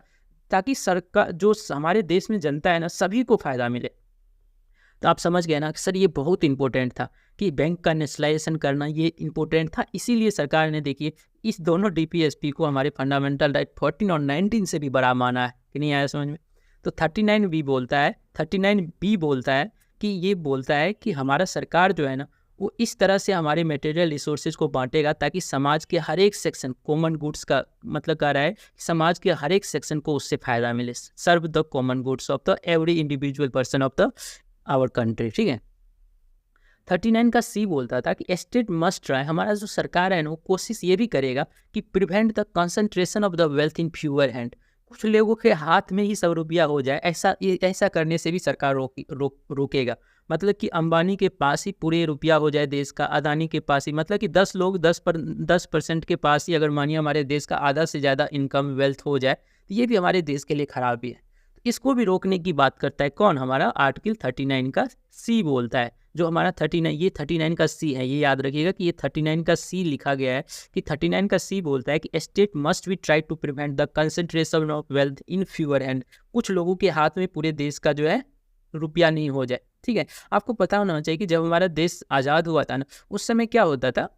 Speaker 1: ताकि सरकार, जो हमारे देश में जनता है ना, सभी को फायदा मिले। तो आप समझ गए ना कि सर ये बहुत इंपॉर्टेंट था कि बैंक का नेशनलाइजेशन करना, ये इंपॉर्टेंट था। इसीलिए सरकार ने देखिए इस दोनों डीपीएसपी को हमारे फंडामेंटल राइट 14 और 19 से भी बड़ा माना है। कि नहीं आया समझ में? तो 39B बोलता है, 39B बोलता है कि ये बोलता है कि हमारा सरकार जो है ना वो इस तरह से हमारे मटेरियल रिसोर्सेज को बांटेगा ताकि समाज के हर एक सेक्शन, कॉमन गुड्स का मतलब कह रहा है कि समाज के हर एक सेक्शन को उससे फायदा मिले, serve the common goods of the every individual person of the our country, ठीक है। 39 का सी बोलता था कि स्टेट मस्ट ट्राई, हमारा जो सरकार है ना वो कोशिश ये भी करेगा कि prevent the concentration of the wealth in fewer hand, कुछ लोगों के हाथ में ही सब रुपया हो जाए, ऐसा करने से भी सरकार रोकेगा। मतलब कि अंबानी के पास ही पूरे रुपया हो जाए देश का, अदानी के पास ही, मतलब कि 10 लोग 10% के पास ही अगर मानिए हमारे देश का आधा से ज़्यादा इनकम वेल्थ हो जाए, तो ये भी हमारे देश के लिए खराब ही है। इसको भी रोकने की बात करता है कौन? हमारा आर्टिकल 39 का सी बोलता है। जो हमारा 39, ये 39 का सी है, ये याद रखिएगा कि ये 39 का सी लिखा गया है कि 39 का सी बोलता है कि state must be try to prevent the concentration of wealth in fewer hand, कुछ लोगों के हाथ में पूरे देश का जो है रुपया नहीं हो जाए, ठीक है। आपको पता होना चाहिए कि जब हमारा देश आज़ाद हुआ था ना, उस समय क्या होता था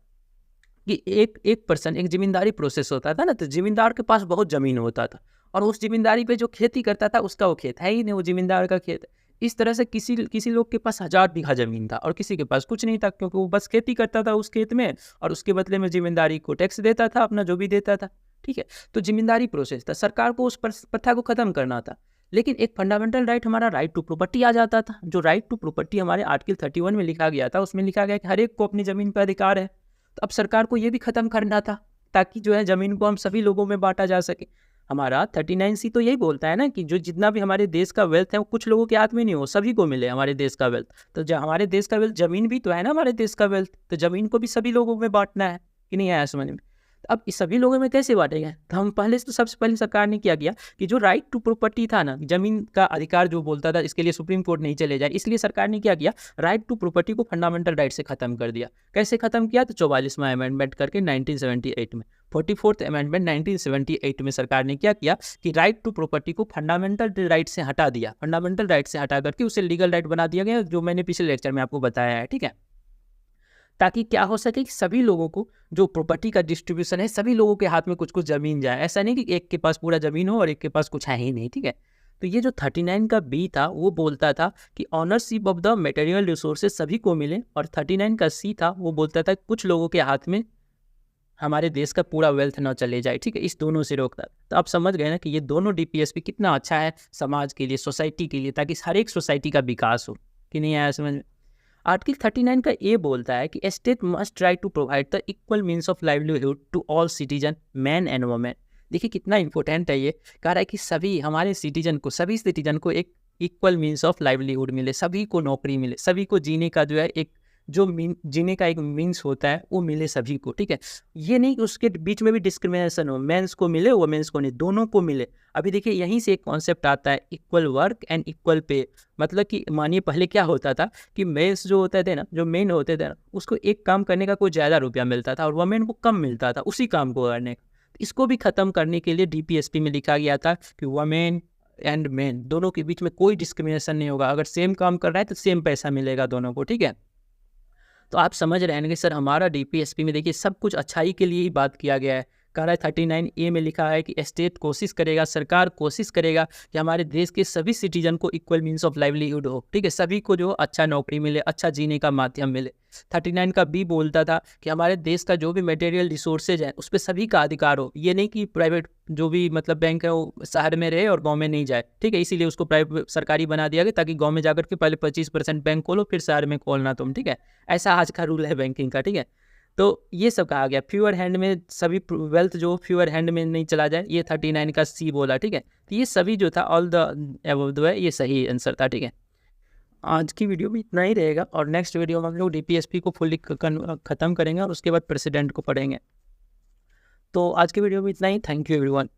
Speaker 1: कि एक पर्सन, एक जिम्मेदारी प्रोसेस होता था ना, तो जिम्मेदार के पास बहुत ज़मीन होता था, और उस जिम्मेदारी पे जो खेती करता था उसका वो खेत है ही नहीं, वो जिम्मेदार का खेत है। इस तरह से किसी लोग के पास 1000 बीघा ज़मीन था और किसी के पास कुछ नहीं था, क्योंकि वो बस खेती करता था उस खेत में और उसके बदले में जिम्मेदारी को टैक्स देता था, अपना जो भी देता था, ठीक है। तो जिम्मेदारी प्रोसेस था, सरकार को उस प्रथा को ख़त्म करना था। लेकिन एक फंडामेंटल राइट, हमारा राइट टू प्रॉपर्टी आ जाता था। जो राइट टू प्रॉपर्टी हमारे आर्टिकल 31 में लिखा गया था, उसमें लिखा गया कि हर एक को अपनी ज़मीन पर अधिकार है। तो अब सरकार को ये भी ख़त्म करना था ताकि जो है ज़मीन को हम सभी लोगों में बांटा जा सके। हमारा 39C तो यही बोलता है ना कि जो जितना भी हमारे देश का वेल्थ है वो कुछ लोगों के हाथ में नहीं हो, सभी को मिले हमारे देश का वेल्थ। तो जो हमारे देश का वेल्थ, ज़मीन भी तो है ना हमारे देश का वेल्थ, तो ज़मीन को भी सभी लोगों में बांटना है। कि नहीं आया समझ में? तो अब इस सभी लोगों में कैसे बांटेंगे? तो हम सबसे पहले सरकार ने क्या किया कि जो राइट टू प्रॉपर्टी था ना, ज़मीन का अधिकार जो बोलता था, इसके लिए सुप्रीम कोर्ट नहीं चले जाए, इसलिए सरकार ने क्या किया, राइट टू प्रॉपर्टी को फंडामेंटल राइट से ख़त्म कर दिया। कैसे ख़त्म किया? तो 44वां अमेंडमेंट करके 1978 में, 44th अमेंडमेंट 1978 में सरकार ने क्या किया कि राइट टू प्रॉपर्टी को फंडामेंटल राइट से हटा दिया। फंडामेंटल राइट से हटा करके उसे लीगल राइट बना दिया गया, जो मैंने पिछले लेक्चर में आपको बताया है, ठीक है। ताकि क्या हो सके कि सभी लोगों को जो प्रॉपर्टी का डिस्ट्रीब्यूशन है, सभी लोगों के हाथ में कुछ कुछ ज़मीन जाए। ऐसा नहीं कि एक के पास पूरा ज़मीन हो और एक के पास कुछ है ही नहीं, ठीक है। तो ये जो 39 का बी था वो बोलता था कि ownership of the material resources सभी को मिले, और 39 का सी था वो बोलता था कुछ लोगों के हाथ में हमारे देश का पूरा वेल्थ ना चले जाए। ठीक है, इस दोनों से रोकता। तो आप समझ गए ना कि ये दोनों डीपीएसपी कितना अच्छा है समाज के लिए, सोसाइटी के लिए, ताकि हर एक सोसाइटी का विकास हो। कि नहीं आया समझ में? आर्टिकल 39 का ए बोलता है कि state must try to provide the equal means of livelihood to all citizen, man and women. देखिए कितना इंपॉर्टेंट है ये। कह रहा है कि सभी हमारे सिटीजन को एक इक्वल मीन्स ऑफ लाइवलीहुड मिले, सभी को नौकरी मिले, सभी को जीने का जो है एक जीने का एक मीन्स होता है वो मिले सभी को। ठीक है, ये नहीं कि उसके बीच में भी डिस्क्रिमिनेशन हो, मेंस को मिले वुमेन्स को नहीं, दोनों को मिले। अभी देखिए यहीं से एक कॉन्सेप्ट आता है equal work and equal pay. मतलब कि मानिए पहले क्या होता था कि मेंस जो होते थे ना, जो मेन होते थे ना, उसको एक काम करने का कोई ज़्यादा रुपया मिलता था और वुमेन को कम मिलता था उसी काम को करने का। इसको भी ख़त्म करने के लिए डीपीएसपी में लिखा गया था कि वुमेन एंड मेन दोनों के बीच में कोई डिस्क्रिमिनेशन नहीं होगा। अगर सेम काम कर रहा है तो सेम पैसा मिलेगा दोनों को। ठीक है, तो आप समझ रहे हैं कि सर हमारा डीपीएसपी में देखिए सब कुछ अच्छाई के लिए ही बात किया गया है। कह रहा है 39 ए में लिखा है कि स्टेट कोशिश करेगा, सरकार कोशिश करेगा कि हमारे देश के सभी सिटीजन को इक्वल मीन्स ऑफ लाइवलीहुड हो। ठीक है, सभी को जो अच्छा नौकरी मिले, अच्छा जीने का माध्यम मिले। 39 का बी बोलता था कि हमारे देश का जो भी मटेरियल रिसोर्सेज है उस पर सभी का अधिकार हो। ये नहीं कि प्राइवेट जो भी मतलब बैंक है वो शहर में रहे और गांव में नहीं जाए। ठीक है, इसीलिए उसको प्राइवेट सरकारी बना दिया गया ताकि गांव में जाकर के पहले 25% बैंक खोलो फिर शहर में खोलना तुम। ठीक है, ऐसा आज का रूल है बैंकिंग का। ठीक है, तो ये सब कहा गया। फ्यूअर हैंड में सभी वेल्थ जो फ्यूअर हैंड में नहीं चला जाए, ये 39 का सी बोला। ठीक है, तो ये सभी जो था ऑल द एबव है, ये सही आंसर था। ठीक है, आज की वीडियो में इतना ही रहेगा और नेक्स्ट वीडियो में हम लोग डीपीएसपी को फुल्ली ख़त्म करेंगे और उसके बाद प्रेसिडेंट को पढ़ेंगे। तो आज की वीडियो में इतना ही। Thank you everyone.